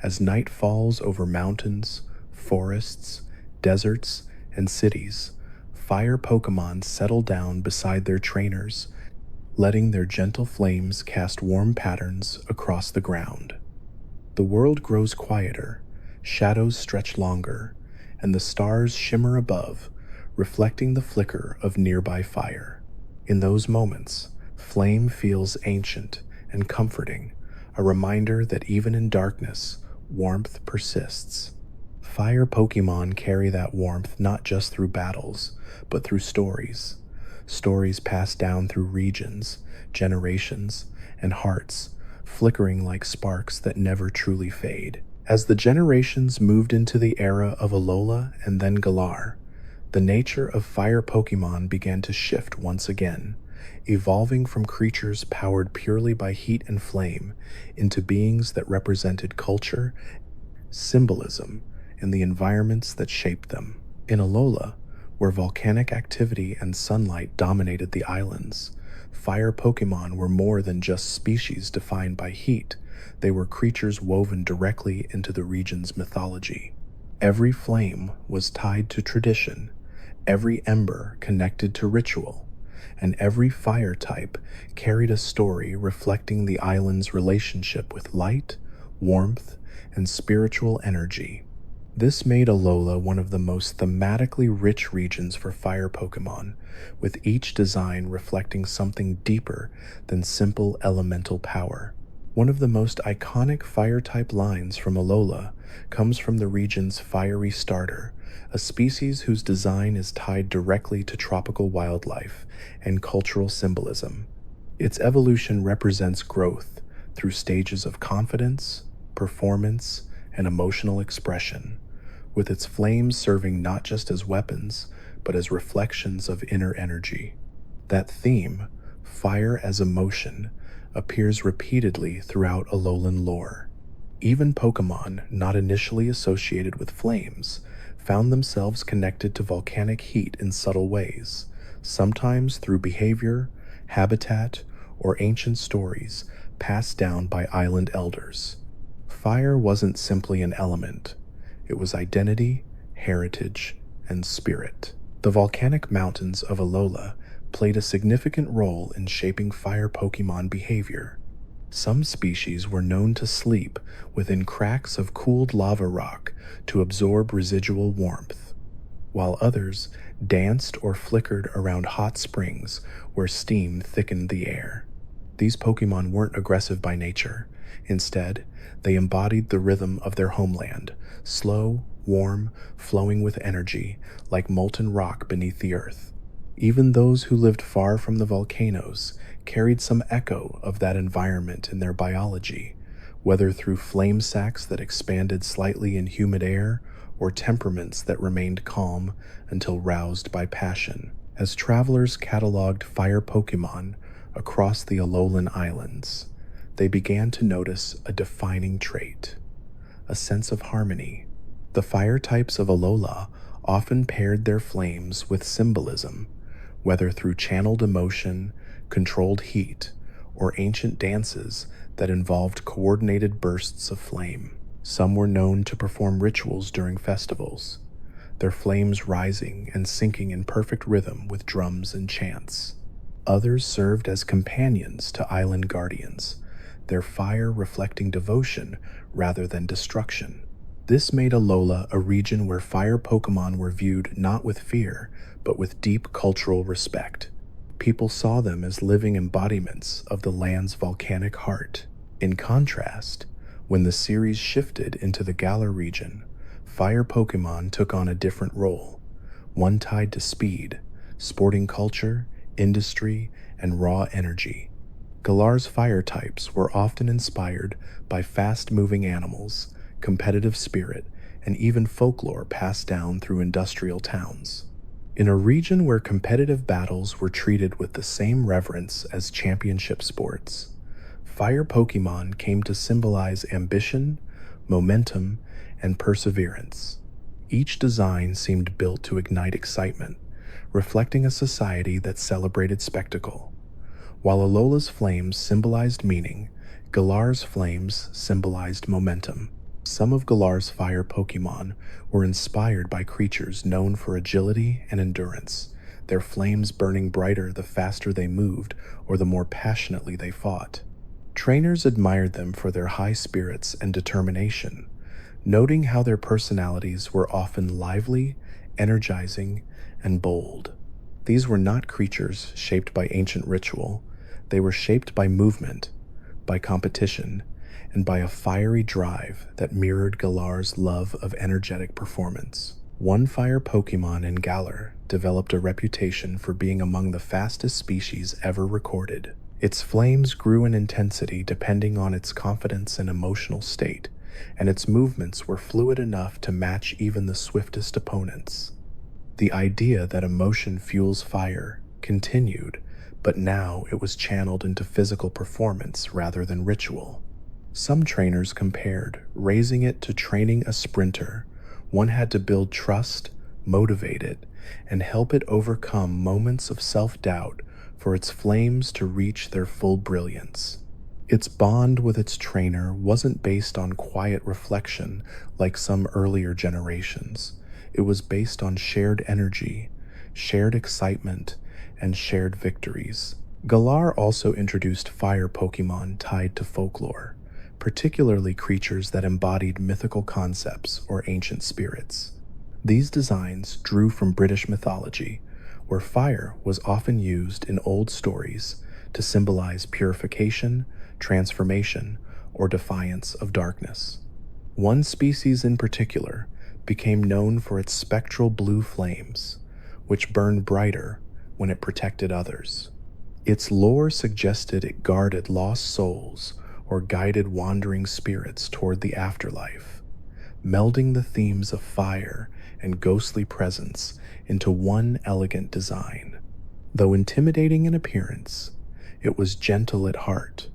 as night falls over mountains, forests, deserts, and cities, fire Pokémon settle down beside their trainers, letting their gentle flames cast warm patterns across the ground. The world grows quieter, shadows stretch longer, and the stars shimmer above, reflecting the flicker of nearby fire. In those moments, flame feels ancient and comforting, a reminder that even in darkness, warmth persists. Fire Pokemon carry that warmth not just through battles, but through stories. Stories passed down through regions, generations, and hearts, flickering like sparks that never truly fade. As the generations moved into the era of Alola and then Galar, the nature of fire Pokemon began to shift once again, evolving from creatures powered purely by heat and flame into beings that represented culture, symbolism, and the environments that shaped them. In Alola, where volcanic activity and sunlight dominated the islands, fire Pokemon were more than just species defined by heat. They were creatures woven directly into the region's mythology. Every flame was tied to tradition, every ember connected to ritual, and every fire type carried a story reflecting the island's relationship with light, warmth, and spiritual energy. This made Alola one of the most thematically rich regions for fire Pokemon, with each design reflecting something deeper than simple elemental power. One of the most iconic fire-type lines from Alola comes from the region's fiery starter, a species whose design is tied directly to tropical wildlife and cultural symbolism. Its evolution represents growth through stages of confidence, performance, and emotional expression, with its flames serving not just as weapons, but as reflections of inner energy. That theme, fire as emotion, appears repeatedly throughout Alolan lore. Even Pokémon not initially associated with flames found themselves connected to volcanic heat in subtle ways, sometimes through behavior, habitat, or ancient stories passed down by island elders. Fire wasn't simply an element, it was identity, heritage, and spirit. The volcanic mountains of Alola played a significant role in shaping fire Pokemon behavior. Some species were known to sleep within cracks of cooled lava rock to absorb residual warmth, while others danced or flickered around hot springs where steam thickened the air. These Pokemon weren't aggressive by nature. Instead, they embodied the rhythm of their homeland, slow, warm, flowing with energy, like molten rock beneath the earth. Even those who lived far from the volcanoes carried some echo of that environment in their biology, whether through flame sacs that expanded slightly in humid air or temperaments that remained calm until roused by passion. As travelers cataloged fire Pokemon across the Alolan Islands, they began to notice a defining trait, a sense of harmony. The fire types of Alola often paired their flames with symbolism, whether through channeled emotion, controlled heat, or ancient dances that involved coordinated bursts of flame. Some were known to perform rituals during festivals, their flames rising and sinking in perfect rhythm with drums and chants. Others served as companions to island guardians, their fire reflecting devotion rather than destruction. This made Alola a region where fire Pokemon were viewed not with fear, but with deep cultural respect. People saw them as living embodiments of the land's volcanic heart. In contrast, when the series shifted into the Galar region, fire Pokemon took on a different role, one tied to speed, sporting culture, industry, and raw energy. Galar's fire types were often inspired by fast-moving animals, competitive spirit, and even folklore passed down through industrial towns. In a region where competitive battles were treated with the same reverence as championship sports, fire Pokemon came to symbolize ambition, momentum, and perseverance. Each design seemed built to ignite excitement, reflecting a society that celebrated spectacle. While Alola's flames symbolized meaning, Galar's flames symbolized momentum. Some of Galar's fire Pokemon were inspired by creatures known for agility and endurance, their flames burning brighter the faster they moved or the more passionately they fought. Trainers admired them for their high spirits and determination, noting how their personalities were often lively, energizing, and bold. These were not creatures shaped by ancient ritual, they were shaped by movement, by competition, and by a fiery drive that mirrored Galar's love of energetic performance. One fire Pokemon in Galar developed a reputation for being among the fastest species ever recorded. Its flames grew in intensity depending on its confidence and emotional state, and its movements were fluid enough to match even the swiftest opponents. The idea that emotion fuels fire continued, but now it was channeled into physical performance rather than ritual. Some trainers compared raising it to training a sprinter. One had to build trust, motivate it, and help it overcome moments of self-doubt for its flames to reach their full brilliance. Its bond with its trainer wasn't based on quiet reflection like some earlier generations. It was based on shared energy, shared excitement, and shared victories. Galar also introduced fire Pokemon tied to folklore, particularly creatures that embodied mythical concepts or ancient spirits. These designs drew from British mythology, where fire was often used in old stories to symbolize purification, transformation, or defiance of darkness. One species in particular became known for its spectral blue flames, which burned brighter when it protected others. Its lore suggested it guarded lost souls or guided wandering spirits toward the afterlife, melding the themes of fire and ghostly presence into one elegant design. Though intimidating in appearance, it was gentle at heart,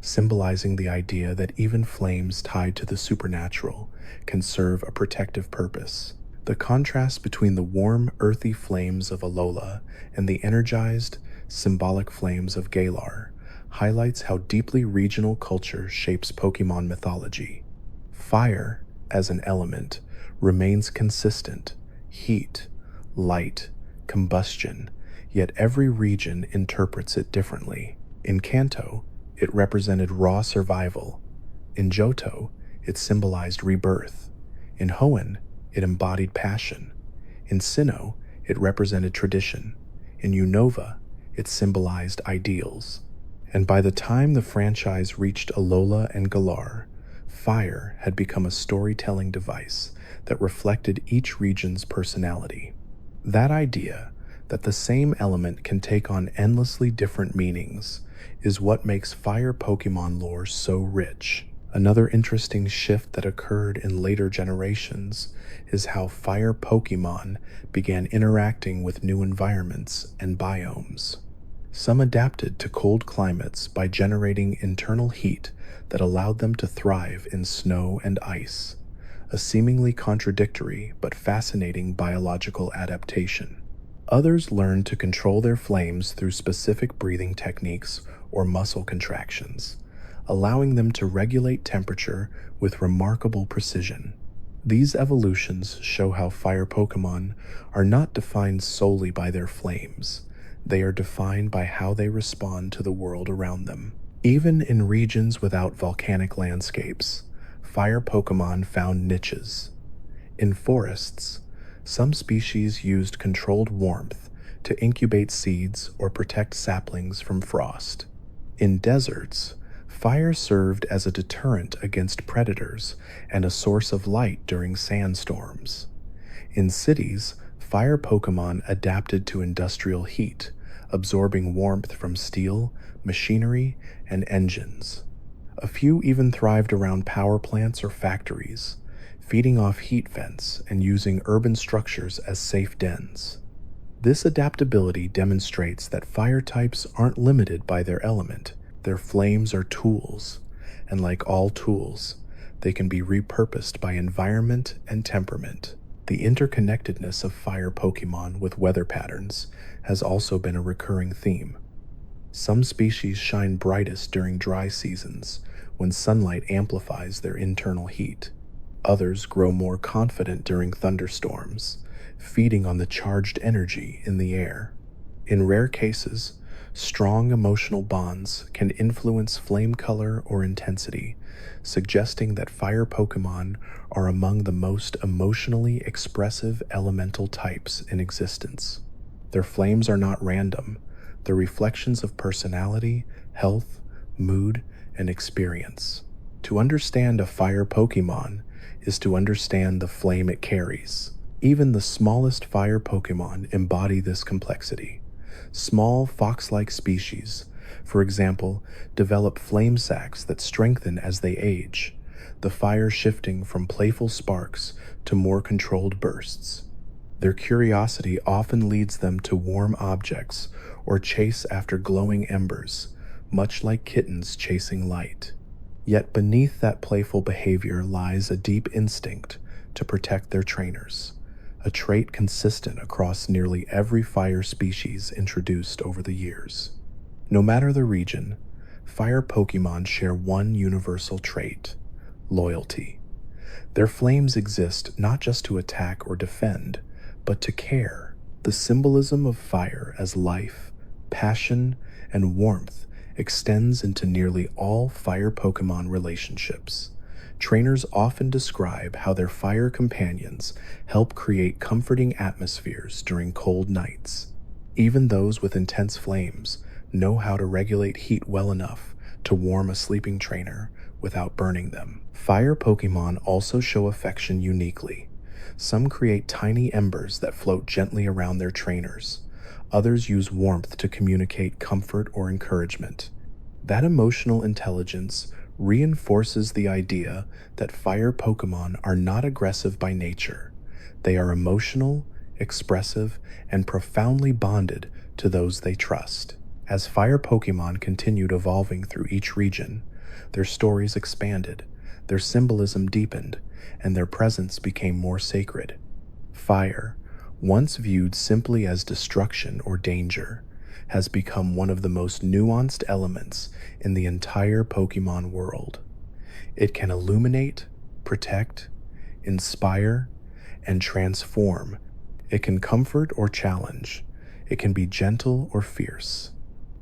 symbolizing the idea that even flames tied to the supernatural can serve a protective purpose. The contrast between the warm, earthy flames of Alola and the energized, symbolic flames of Galar highlights how deeply regional culture shapes Pokemon mythology. Fire, as an element, remains consistent: heat, light, combustion, yet every region interprets it differently. In Kanto, it represented raw survival. In Johto, it symbolized rebirth. In Hoenn, it embodied passion. In Sinnoh, it represented tradition. In Unova, it symbolized ideals. And by the time the franchise reached Alola and Galar, fire had become a storytelling device that reflected each region's personality. That idea that the same element can take on endlessly different meanings is what makes fire Pokemon lore so rich. Another interesting shift that occurred in later generations is how fire Pokemon began interacting with new environments and biomes. Some adapted to cold climates by generating internal heat that allowed them to thrive in snow and ice, a seemingly contradictory but fascinating biological adaptation. Others learned to control their flames through specific breathing techniques or muscle contractions, allowing them to regulate temperature with remarkable precision. These evolutions show how fire Pokemon are not defined solely by their flames. They are defined by how they respond to the world around them. Even in regions without volcanic landscapes, fire Pokemon found niches. In forests, some species used controlled warmth to incubate seeds or protect saplings from frost. In deserts, fire served as a deterrent against predators and a source of light during sandstorms. In cities, fire Pokemon adapted to industrial heat, absorbing warmth from steel, machinery, and engines. A few even thrived around power plants or factories, feeding off heat vents and using urban structures as safe dens. This adaptability demonstrates that fire types aren't limited by their element. Their flames are tools, and like all tools, they can be repurposed by environment and temperament. The interconnectedness of fire Pokemon with weather patterns has also been a recurring theme. Some species shine brightest during dry seasons when sunlight amplifies their internal heat. Others grow more confident during thunderstorms, feeding on the charged energy in the air. In rare cases, strong emotional bonds can influence flame color or intensity, suggesting that fire Pokemon are among the most emotionally expressive elemental types in existence. Their flames are not random, they're reflections of personality, health, mood, and experience. To understand a fire Pokemon is to understand the flame it carries. Even the smallest fire Pokemon embody this complexity. Small fox-like species, for example, develop flame sacs that strengthen as they age, the fire shifting from playful sparks to more controlled bursts. Their curiosity often leads them to warm objects or chase after glowing embers, much like kittens chasing light. Yet beneath that playful behavior lies a deep instinct to protect their trainers, a trait consistent across nearly every fire species introduced over the years. No matter the region, fire Pokemon share one universal trait: loyalty. Their flames exist not just to attack or defend, but to care. The symbolism of fire as life, passion, and warmth extends into nearly all fire Pokemon relationships. Trainers often describe how their fire companions help create comforting atmospheres during cold nights. Even those with intense flames know how to regulate heat well enough to warm a sleeping trainer without burning them. Fire Pokemon also show affection uniquely. Some create tiny embers that float gently around their trainers. Others use warmth to communicate comfort or encouragement. That emotional intelligence reinforces the idea that fire Pokemon are not aggressive by nature. They are emotional, expressive, and profoundly bonded to those they trust. As fire Pokemon continued evolving through each region, their stories expanded, their symbolism deepened, and their presence became more sacred. Fire, once viewed simply as destruction or danger, has become one of the most nuanced elements in the entire Pokemon world. It can illuminate, protect, inspire, and transform. It can comfort or challenge. It can be gentle or fierce.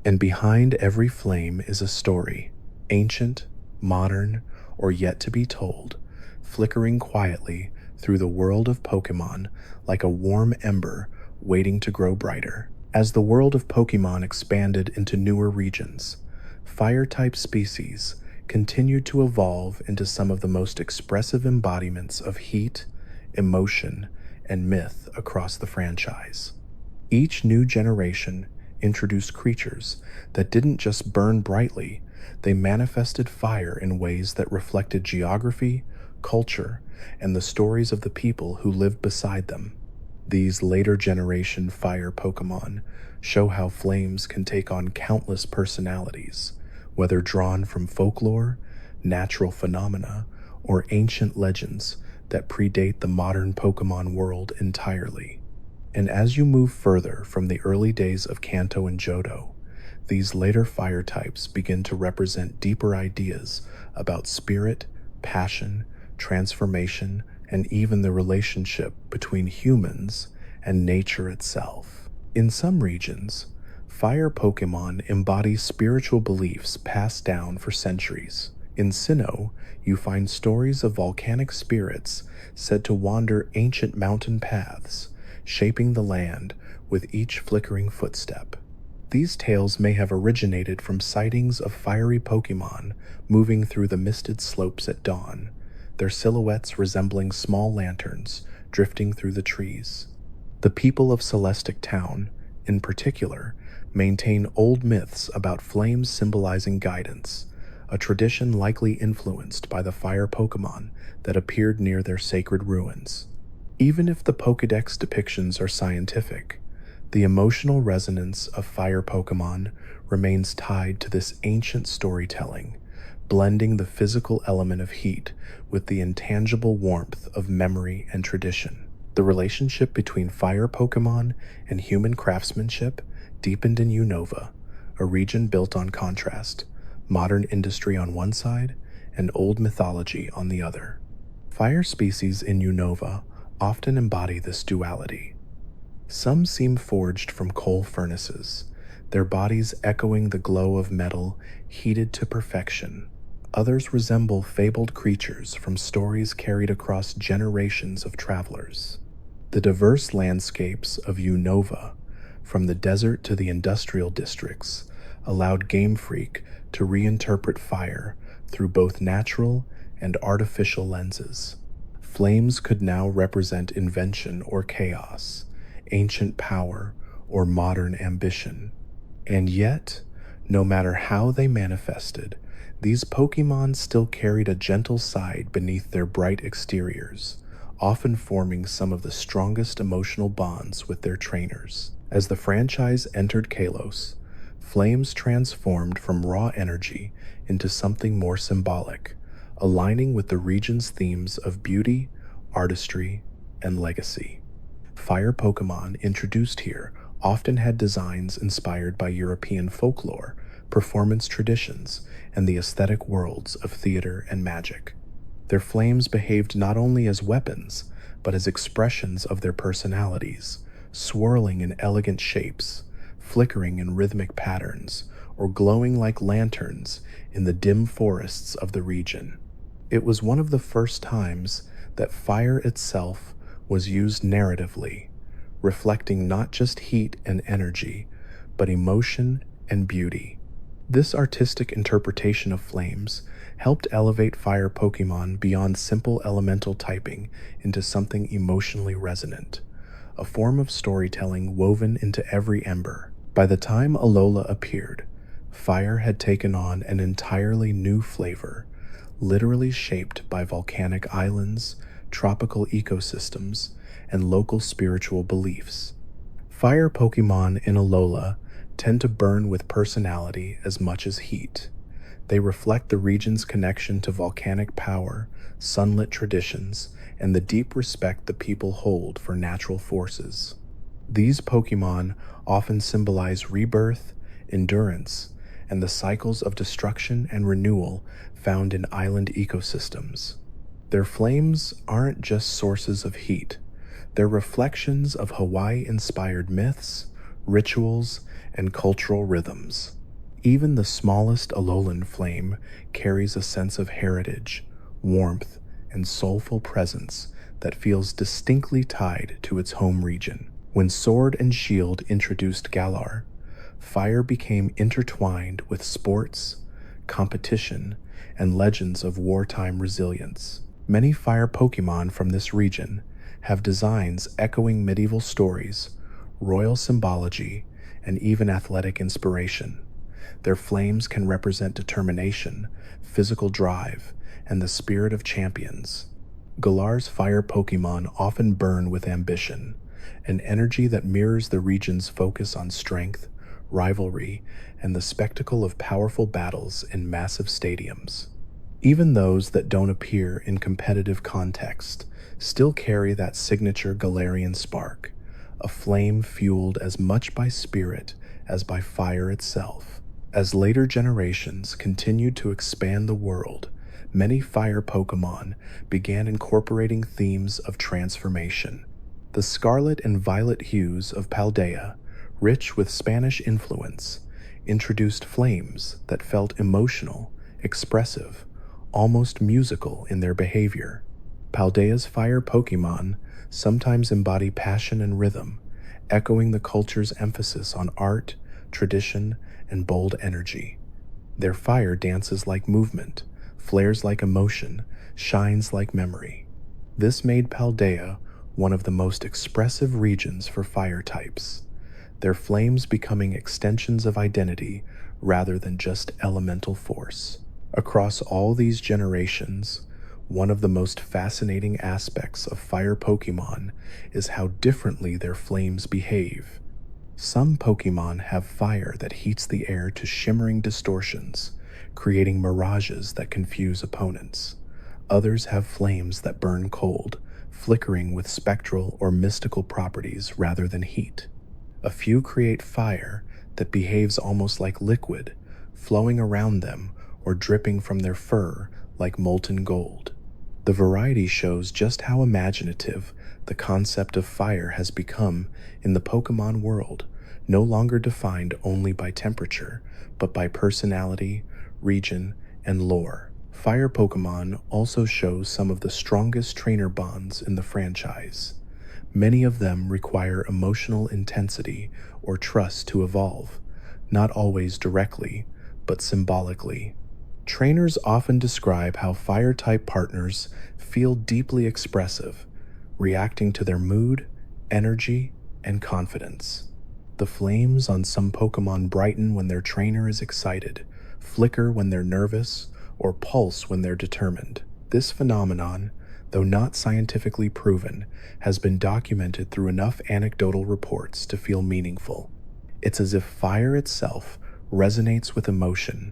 And behind every flame is a story, ancient, modern, or yet to be told, flickering quietly through the world of Pokemon like a warm ember waiting to grow brighter. As the world of Pokemon expanded into newer regions, fire-type species continued to evolve into some of the most expressive embodiments of heat, emotion, and myth across the franchise. Each new generation introduced creatures that didn't just burn brightly, they manifested fire in ways that reflected geography, culture, and the stories of the people who lived beside them. These later generation fire Pokemon show how flames can take on countless personalities, whether drawn from folklore, natural phenomena, or ancient legends that predate the modern Pokemon world entirely. And as you move further from the early days of Kanto and Johto, these later fire types begin to represent deeper ideas about spirit, passion, transformation, and even the relationship between humans and nature itself. In some regions, fire Pokemon embody spiritual beliefs passed down for centuries. In Sinnoh, you find stories of volcanic spirits said to wander ancient mountain paths, shaping the land with each flickering footstep. These tales may have originated from sightings of fiery Pokemon moving through the misted slopes at dawn, their silhouettes resembling small lanterns drifting through the trees. The people of Celestic Town, in particular, maintain old myths about flames symbolizing guidance, a tradition likely influenced by the fire Pokemon that appeared near their sacred ruins. Even if the Pokédex depictions are scientific, the emotional resonance of fire Pokemon remains tied to this ancient storytelling, blending the physical element of heat with the intangible warmth of memory and tradition. The relationship between fire Pokemon and human craftsmanship deepened in Unova, a region built on contrast, modern industry on one side and old mythology on the other. Fire species in Unova often embody this duality. Some seem forged from coal furnaces, their bodies echoing the glow of metal heated to perfection. Others resemble fabled creatures from stories carried across generations of travelers. The diverse landscapes of Unova, from the desert to the industrial districts, allowed Game Freak to reinterpret fire through both natural and artificial lenses. Flames could now represent invention or chaos, ancient power or modern ambition. And yet, no matter how they manifested, these Pokémon still carried a gentle side beneath their bright exteriors, often forming some of the strongest emotional bonds with their trainers. As the franchise entered Kalos, Flames transformed from raw energy into something more symbolic, aligning with the region's themes of beauty, artistry, and legacy. Fire Pokémon introduced here often had designs inspired by European folklore, performance traditions, and the aesthetic worlds of theater and magic. Their flames behaved not only as weapons, but as expressions of their personalities, swirling in elegant shapes, flickering in rhythmic patterns, or glowing like lanterns in the dim forests of the region. It was one of the first times that fire itself was used narratively, reflecting not just heat and energy, but emotion and beauty. This artistic interpretation of flames helped elevate fire Pokémon beyond simple elemental typing into something emotionally resonant, a form of storytelling woven into every ember. By the time Alola appeared, fire had taken on an entirely new flavor, literally shaped by volcanic islands, tropical ecosystems, and local spiritual beliefs. Fire Pokémon in Alola tend to burn with personality as much as heat. They reflect the region's connection to volcanic power, sunlit traditions, and the deep respect the people hold for natural forces. These Pokémon often symbolize rebirth, endurance, and the cycles of destruction and renewal found in island ecosystems. Their flames aren't just sources of heat, they're reflections of Hawaii-inspired myths, rituals, and cultural rhythms. Even the smallest Alolan flame carries a sense of heritage, warmth, and soulful presence that feels distinctly tied to its home region. When Sword and Shield introduced Galar, fire became intertwined with sports, competition, and legends of wartime resilience. Many fire Pokémon from this region have designs echoing medieval stories, royal symbology, and even athletic inspiration. Their flames can represent determination, physical drive, and the spirit of champions. Galar's fire Pokémon often burn with ambition, an energy that mirrors the region's focus on strength, rivalry, and the spectacle of powerful battles in massive stadiums. Even those that don't appear in competitive context still carry that signature Galarian spark, a flame fueled as much by spirit as by fire itself. As later generations continued to expand the world, many fire Pokémon began incorporating themes of transformation. The scarlet and violet hues of Paldea, rich with Spanish influence, introduced flames that felt emotional, expressive, almost musical in their behavior. Paldea's fire Pokémon sometimes embody passion and rhythm, echoing the culture's emphasis on art, tradition, and bold energy. Their fire dances like movement, flares like emotion, shines like memory. This made Paldea one of the most expressive regions for fire types, their flames becoming extensions of identity rather than just elemental force. Across all these generations, one of the most fascinating aspects of fire Pokémon is how differently their flames behave. Some Pokémon have fire that heats the air to shimmering distortions, creating mirages that confuse opponents. Others have flames that burn cold, flickering with spectral or mystical properties rather than heat. A few create fire that behaves almost like liquid, flowing around them or dripping from their fur like molten gold. The variety shows just how imaginative the concept of fire has become in the Pokemon world, no longer defined only by temperature, but by personality, region, and lore. Fire Pokemon also shows some of the strongest trainer bonds in the franchise. Many of them require emotional intensity or trust to evolve, not always directly, but symbolically. Trainers often describe how fire type partners feel deeply expressive, reacting to their mood, energy, and confidence. The flames on some Pokemon brighten when their trainer is excited, flicker when they're nervous, or pulse when they're determined. This phenomenon, though not scientifically proven, has been documented through enough anecdotal reports to feel meaningful. It's as if fire itself resonates with emotion,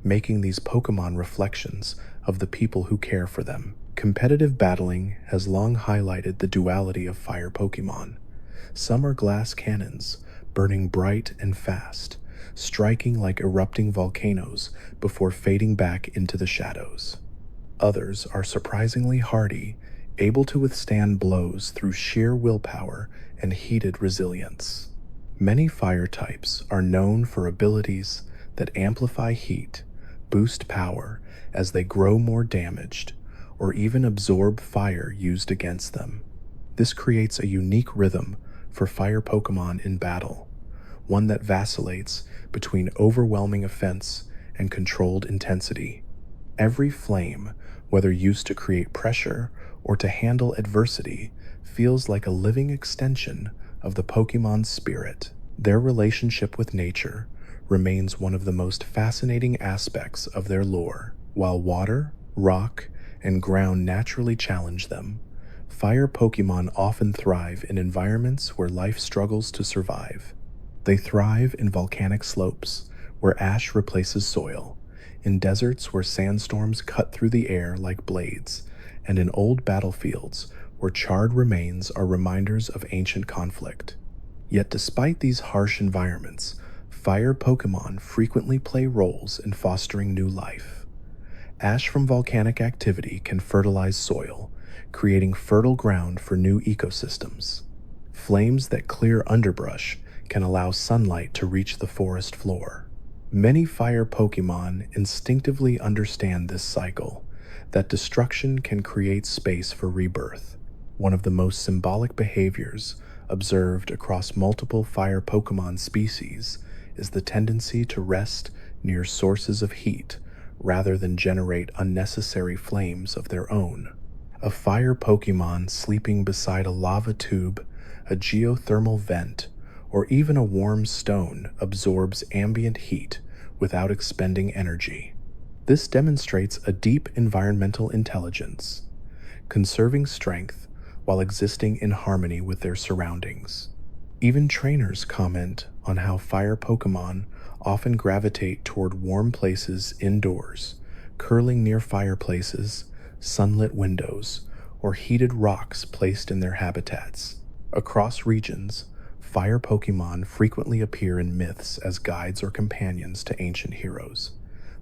making these Pokemon reflections of the people who care for them. Competitive battling has long highlighted the duality of fire Pokemon. Some are glass cannons, burning bright and fast, striking like erupting volcanoes before fading back into the shadows. Others are surprisingly hardy, able to withstand blows through sheer willpower and heated resilience. Many fire types are known for abilities that amplify heat, boost power as they grow more damaged, or even absorb fire used against them. This creates a unique rhythm for fire Pokemon in battle, one that vacillates between overwhelming offense and controlled intensity. Every flame, whether used to create pressure or to handle adversity, feels like a living extension of the Pokemon's spirit. Their relationship with nature remains one of the most fascinating aspects of their lore. While water, rock, and ground naturally challenge them, fire Pokemon often thrive in environments where life struggles to survive. They thrive in volcanic slopes, where ash replaces soil, in deserts where sandstorms cut through the air like blades, and in old battlefields where charred remains are reminders of ancient conflict. Yet despite these harsh environments, fire Pokemon frequently play roles in fostering new life. Ash from volcanic activity can fertilize soil, creating fertile ground for new ecosystems. Flames that clear underbrush can allow sunlight to reach the forest floor. Many fire Pokemon instinctively understand this cycle, that destruction can create space for rebirth. One of the most symbolic behaviors observed across multiple fire Pokemon species is the tendency to rest near sources of heat rather than generate unnecessary flames of their own. A fire Pokemon sleeping beside a lava tube, a geothermal vent, or even a warm stone absorbs ambient heat without expending energy. This demonstrates a deep environmental intelligence, conserving strength while existing in harmony with their surroundings. Even trainers comment on how fire Pokemon often gravitate toward warm places indoors, curling near fireplaces, sunlit windows, or heated rocks placed in their habitats. Across regions, fire Pokemon frequently appear in myths as guides or companions to ancient heroes.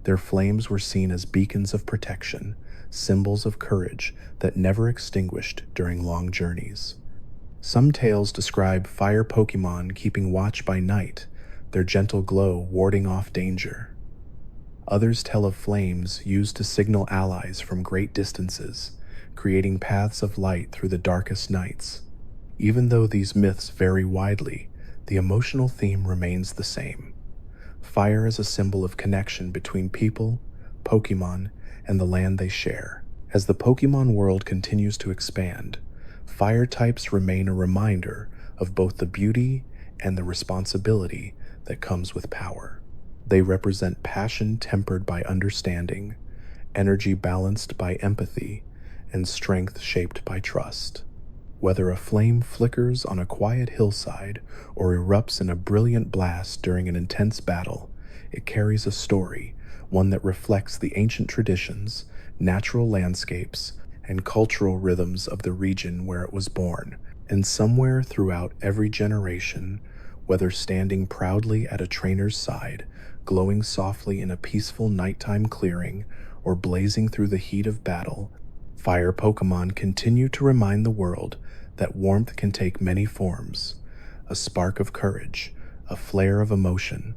Their flames were seen as beacons of protection, symbols of courage that never extinguished during long journeys. Some tales describe fire Pokemon keeping watch by night, their gentle glow warding off danger. Others tell of flames used to signal allies from great distances, creating paths of light through the darkest nights. Even though these myths vary widely, the emotional theme remains the same. Fire is a symbol of connection between people, Pokemon, and the land they share. As the Pokemon world continues to expand, fire types remain a reminder of both the beauty and the responsibility that comes with power. They represent passion tempered by understanding, energy balanced by empathy, and strength shaped by trust. Whether a flame flickers on a quiet hillside or erupts in a brilliant blast during an intense battle, it carries a story, one that reflects the ancient traditions, natural landscapes, and cultural rhythms of the region where it was born. And somewhere throughout every generation, whether standing proudly at a trainer's side, glowing softly in a peaceful nighttime clearing, or blazing through the heat of battle, Fire Pokemon continue to remind the world that warmth can take many forms: a spark of courage, a flare of emotion,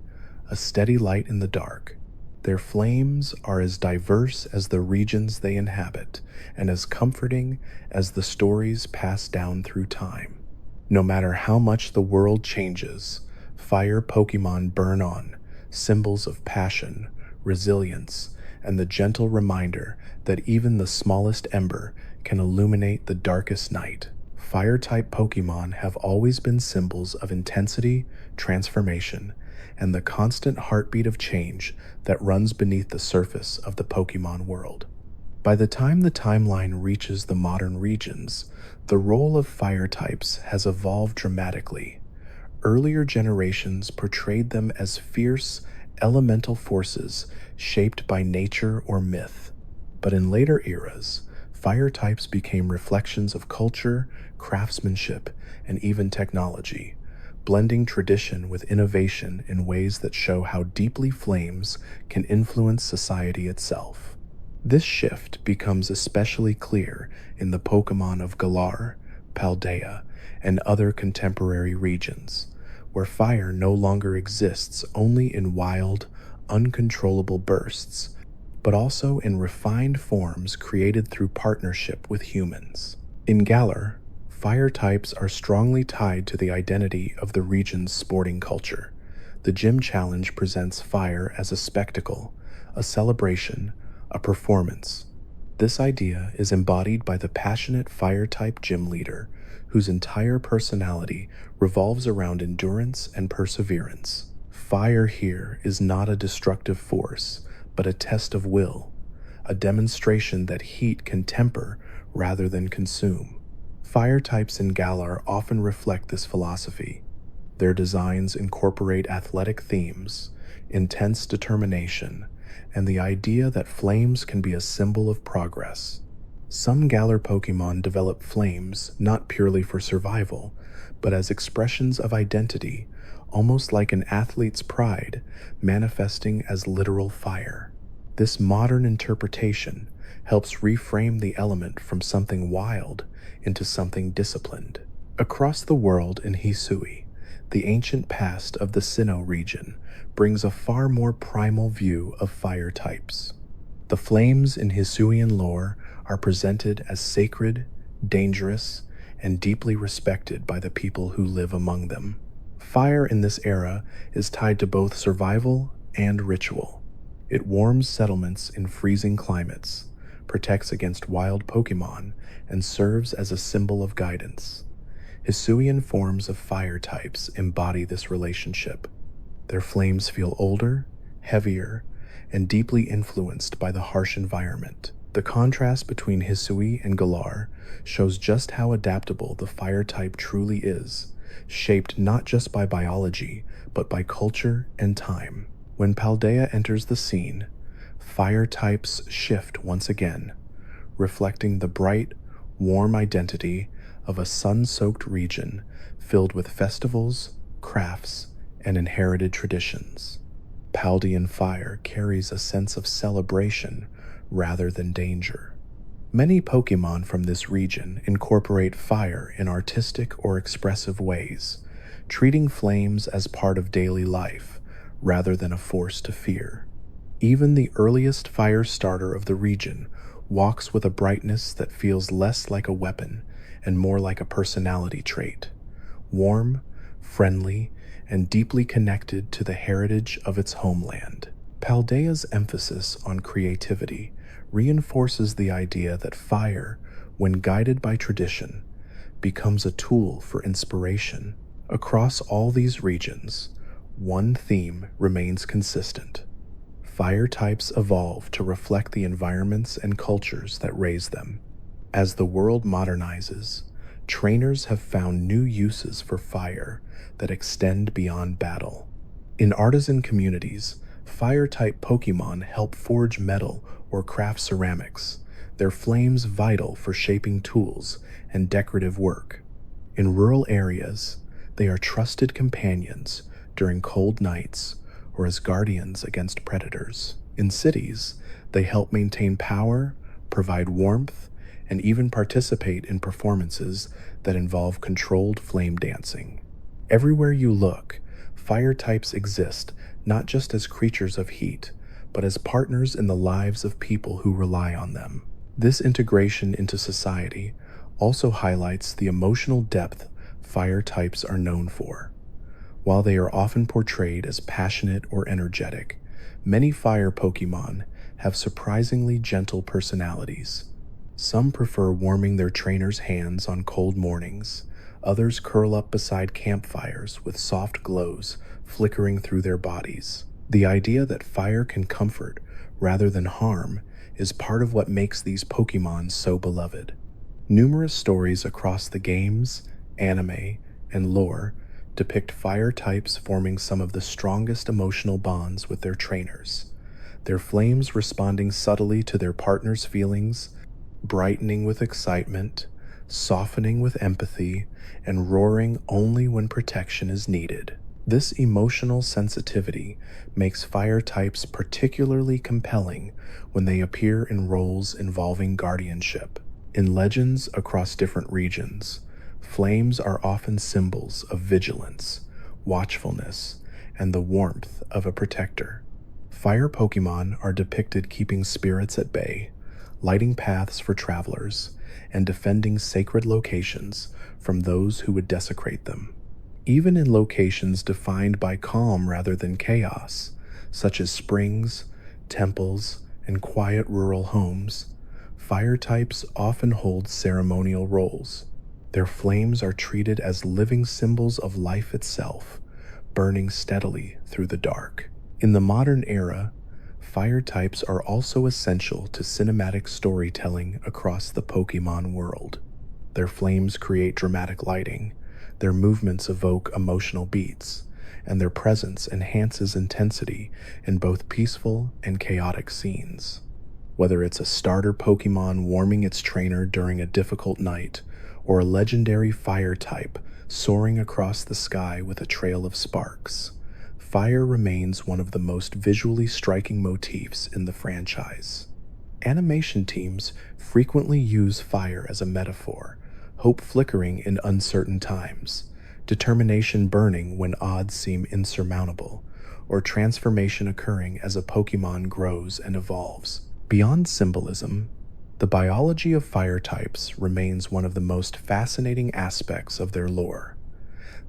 a steady light in the dark. Their flames are as diverse as the regions they inhabit, and as comforting as the stories passed down through time. No matter how much the world changes, fire Pokemon burn on, symbols of passion, resilience, and the gentle reminder that even the smallest ember can illuminate the darkest night. Fire-type Pokemon have always been symbols of intensity, transformation, and the constant heartbeat of change that runs beneath the surface of the Pokemon world. By the time the timeline reaches the modern regions, the role of fire types has evolved dramatically. Earlier generations portrayed them as fierce, elemental forces shaped by nature or myth. But in later eras, fire types became reflections of culture, craftsmanship, and even technology, blending tradition with innovation in ways that show how deeply flames can influence society itself. This shift becomes especially clear in the Pokemon of Galar, Paldea, and other contemporary regions, where fire no longer exists only in wild, uncontrollable bursts, but also in refined forms created through partnership with humans. In Galar, fire types are strongly tied to the identity of the region's sporting culture. The Gym Challenge presents fire as a spectacle, a celebration, a performance. This idea is embodied by the passionate fire-type gym leader, whose entire personality revolves around endurance and perseverance. Fire here is not a destructive force, but a test of will, a demonstration that heat can temper rather than consume. Fire types in Galar often reflect this philosophy. Their designs incorporate athletic themes, intense determination, and the idea that flames can be a symbol of progress. Some Galar Pokemon develop flames not purely for survival, but as expressions of identity, almost like an athlete's pride manifesting as literal fire. This modern interpretation helps reframe the element from something wild into something disciplined. Across the world in Hisui, the ancient past of the Sinnoh region brings a far more primal view of fire types. The flames in Hisuian lore are presented as sacred, dangerous, and deeply respected by the people who live among them. Fire in this era is tied to both survival and ritual. It warms settlements in freezing climates, protects against wild Pokemon, and serves as a symbol of guidance. Hisuian forms of fire types embody this relationship. Their flames feel older, heavier, and deeply influenced by the harsh environment. The contrast between Hisui and Galar shows just how adaptable the fire type truly is, shaped not just by biology, but by culture and time. When Paldea enters the scene, fire types shift once again, reflecting the bright, warm identity of a sun-soaked region filled with festivals, crafts, and inherited traditions. Paldean fire carries a sense of celebration rather than danger. Many Pokemon from this region incorporate fire in artistic or expressive ways, treating flames as part of daily life rather than a force to fear. Even the earliest fire starter of the region walks with a brightness that feels less like a weapon and more like a personality trait. Warm, friendly, and deeply connected to the heritage of its homeland. Paldea's emphasis on creativity reinforces the idea that fire, when guided by tradition, becomes a tool for inspiration. Across all these regions, one theme remains consistent. Fire types evolve to reflect the environments and cultures that raise them. As the world modernizes, trainers have found new uses for fire that extend beyond battle. In artisan communities, fire-type Pokemon help forge metal or craft ceramics, their flames vital for shaping tools and decorative work. In rural areas, they are trusted companions during cold nights or as guardians against predators. In cities, they help maintain power, provide warmth, and even participate in performances that involve controlled flame dancing. Everywhere you look, fire types exist not just as creatures of heat, but as partners in the lives of people who rely on them. This integration into society also highlights the emotional depth fire types are known for. While they are often portrayed as passionate or energetic, many fire Pokemon have surprisingly gentle personalities. Some prefer warming their trainers' hands on cold mornings. Others curl up beside campfires with soft glows flickering through their bodies. The idea that fire can comfort rather than harm is part of what makes these Pokemon so beloved. Numerous stories across the games, anime, and lore depict fire types forming some of the strongest emotional bonds with their trainers, their flames responding subtly to their partner's feelings, brightening with excitement, softening with empathy, and roaring only when protection is needed. This emotional sensitivity makes fire types particularly compelling when they appear in roles involving guardianship. In legends across different regions, flames are often symbols of vigilance, watchfulness, and the warmth of a protector. Fire Pokemon are depicted keeping spirits at bay, lighting paths for travelers, and defending sacred locations from those who would desecrate them. Even in locations defined by calm rather than chaos, such as springs, temples, and quiet rural homes, fire types often hold ceremonial roles. Their flames are treated as living symbols of life itself, burning steadily through the dark. In the modern era, fire types are also essential to cinematic storytelling across the Pokemon world. Their flames create dramatic lighting, their movements evoke emotional beats, and their presence enhances intensity in both peaceful and chaotic scenes. Whether it's a starter Pokemon warming its trainer during a difficult night, or a legendary fire type soaring across the sky with a trail of sparks, fire remains one of the most visually striking motifs in the franchise. Animation teams frequently use fire as a metaphor, hope flickering in uncertain times, determination burning when odds seem insurmountable, or transformation occurring as a Pokemon grows and evolves. Beyond symbolism, the biology of fire types remains one of the most fascinating aspects of their lore.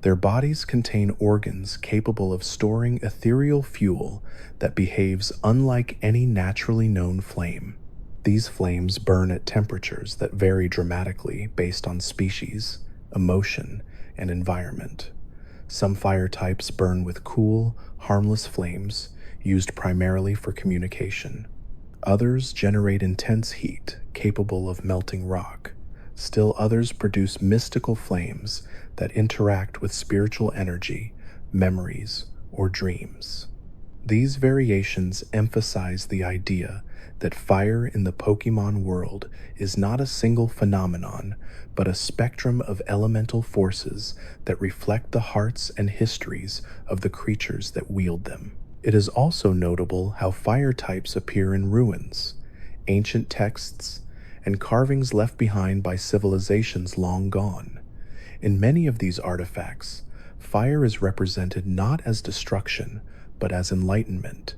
Their bodies contain organs capable of storing ethereal fuel that behaves unlike any naturally known flame. These flames burn at temperatures that vary dramatically based on species, emotion, and environment. Some fire types burn with cool, harmless flames used primarily for communication. Others generate intense heat capable of melting rock. Still others produce mystical flames that interact with spiritual energy, memories, or dreams. These variations emphasize the idea that fire in the Pokemon world is not a single phenomenon, but a spectrum of elemental forces that reflect the hearts and histories of the creatures that wield them. It is also notable how fire types appear in ruins, ancient texts, and carvings left behind by civilizations long gone. In many of these artifacts, fire is represented not as destruction, but as enlightenment.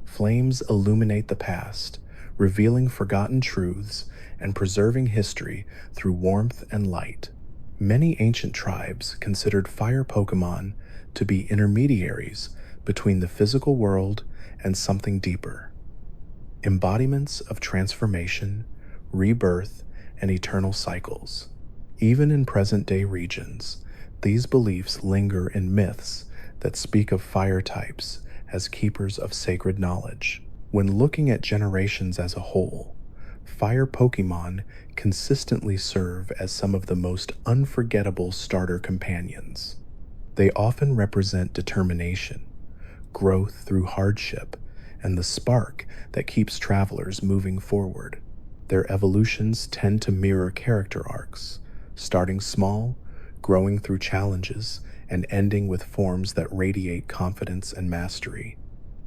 Flames illuminate the past, revealing forgotten truths and preserving history through warmth and light. Many ancient tribes considered fire Pokemon to be intermediaries between the physical world and something deeper, embodiments of transformation, rebirth, and eternal cycles. Even in present-day regions, these beliefs linger in myths that speak of fire types as keepers of sacred knowledge. When looking at generations as a whole, fire Pokemon consistently serve as some of the most unforgettable starter companions. They often represent determination, growth through hardship, and the spark that keeps travelers moving forward. Their evolutions tend to mirror character arcs, starting small, growing through challenges, and ending with forms that radiate confidence and mastery.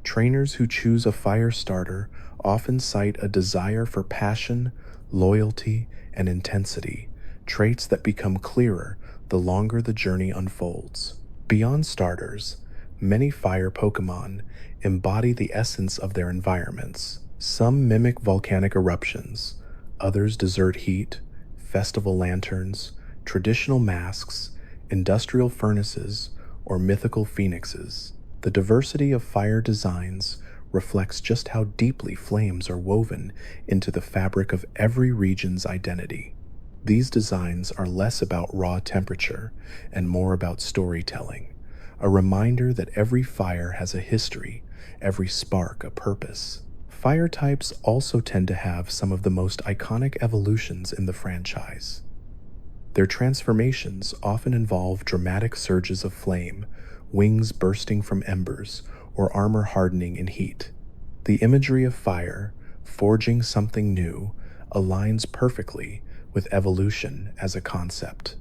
Trainers who choose a fire starter often cite a desire for passion, loyalty, and intensity, traits that become clearer the longer the journey unfolds. Beyond starters, many fire Pokemon embody the essence of their environments. Some mimic volcanic eruptions, others desert heat, festival lanterns, traditional masks, industrial furnaces, or mythical phoenixes. The diversity of fire designs reflects just how deeply flames are woven into the fabric of every region's identity. These designs are less about raw temperature and more about storytelling, a reminder that every fire has a history, every spark a purpose. Fire types also tend to have some of the most iconic evolutions in the franchise. Their transformations often involve dramatic surges of flame, wings bursting from embers, or armor hardening in heat. The imagery of fire, forging something new, aligns perfectly with evolution as a concept.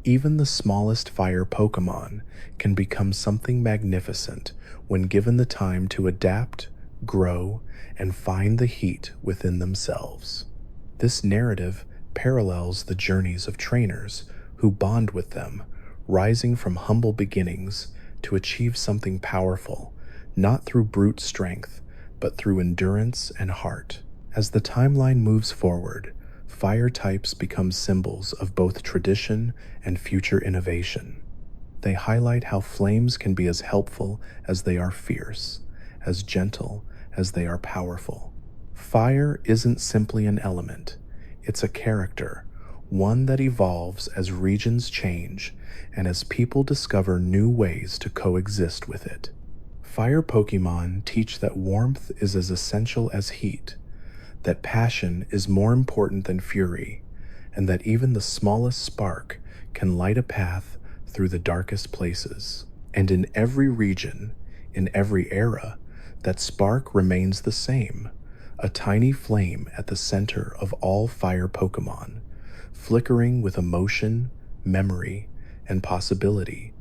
Even the smallest fire Pokemon can become something magnificent when given the time to adapt, grow, and find the heat within themselves. This narrative parallels the journeys of trainers who bond with them, rising from humble beginnings to achieve something powerful, not through brute strength, but through endurance and heart. As the timeline moves forward, fire types become symbols of both tradition and future innovation. They highlight how flames can be as helpful as they are fierce, as gentle as they are powerful. Fire isn't simply an element, it's a character, one that evolves as regions change and as people discover new ways to coexist with it. Fire Pokemon teach that warmth is as essential as heat, that passion is more important than fury, and that even the smallest spark can light a path through the darkest places. And in every region, in every era, that spark remains the same, a tiny flame at the center of all fire Pokemon, flickering with emotion, memory, and possibility.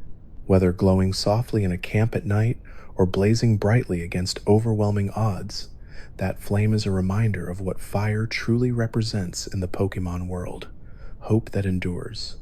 Whether glowing softly in a camp at night or blazing brightly against overwhelming odds, that flame is a reminder of what fire truly represents in the Pokemon world: hope that endures.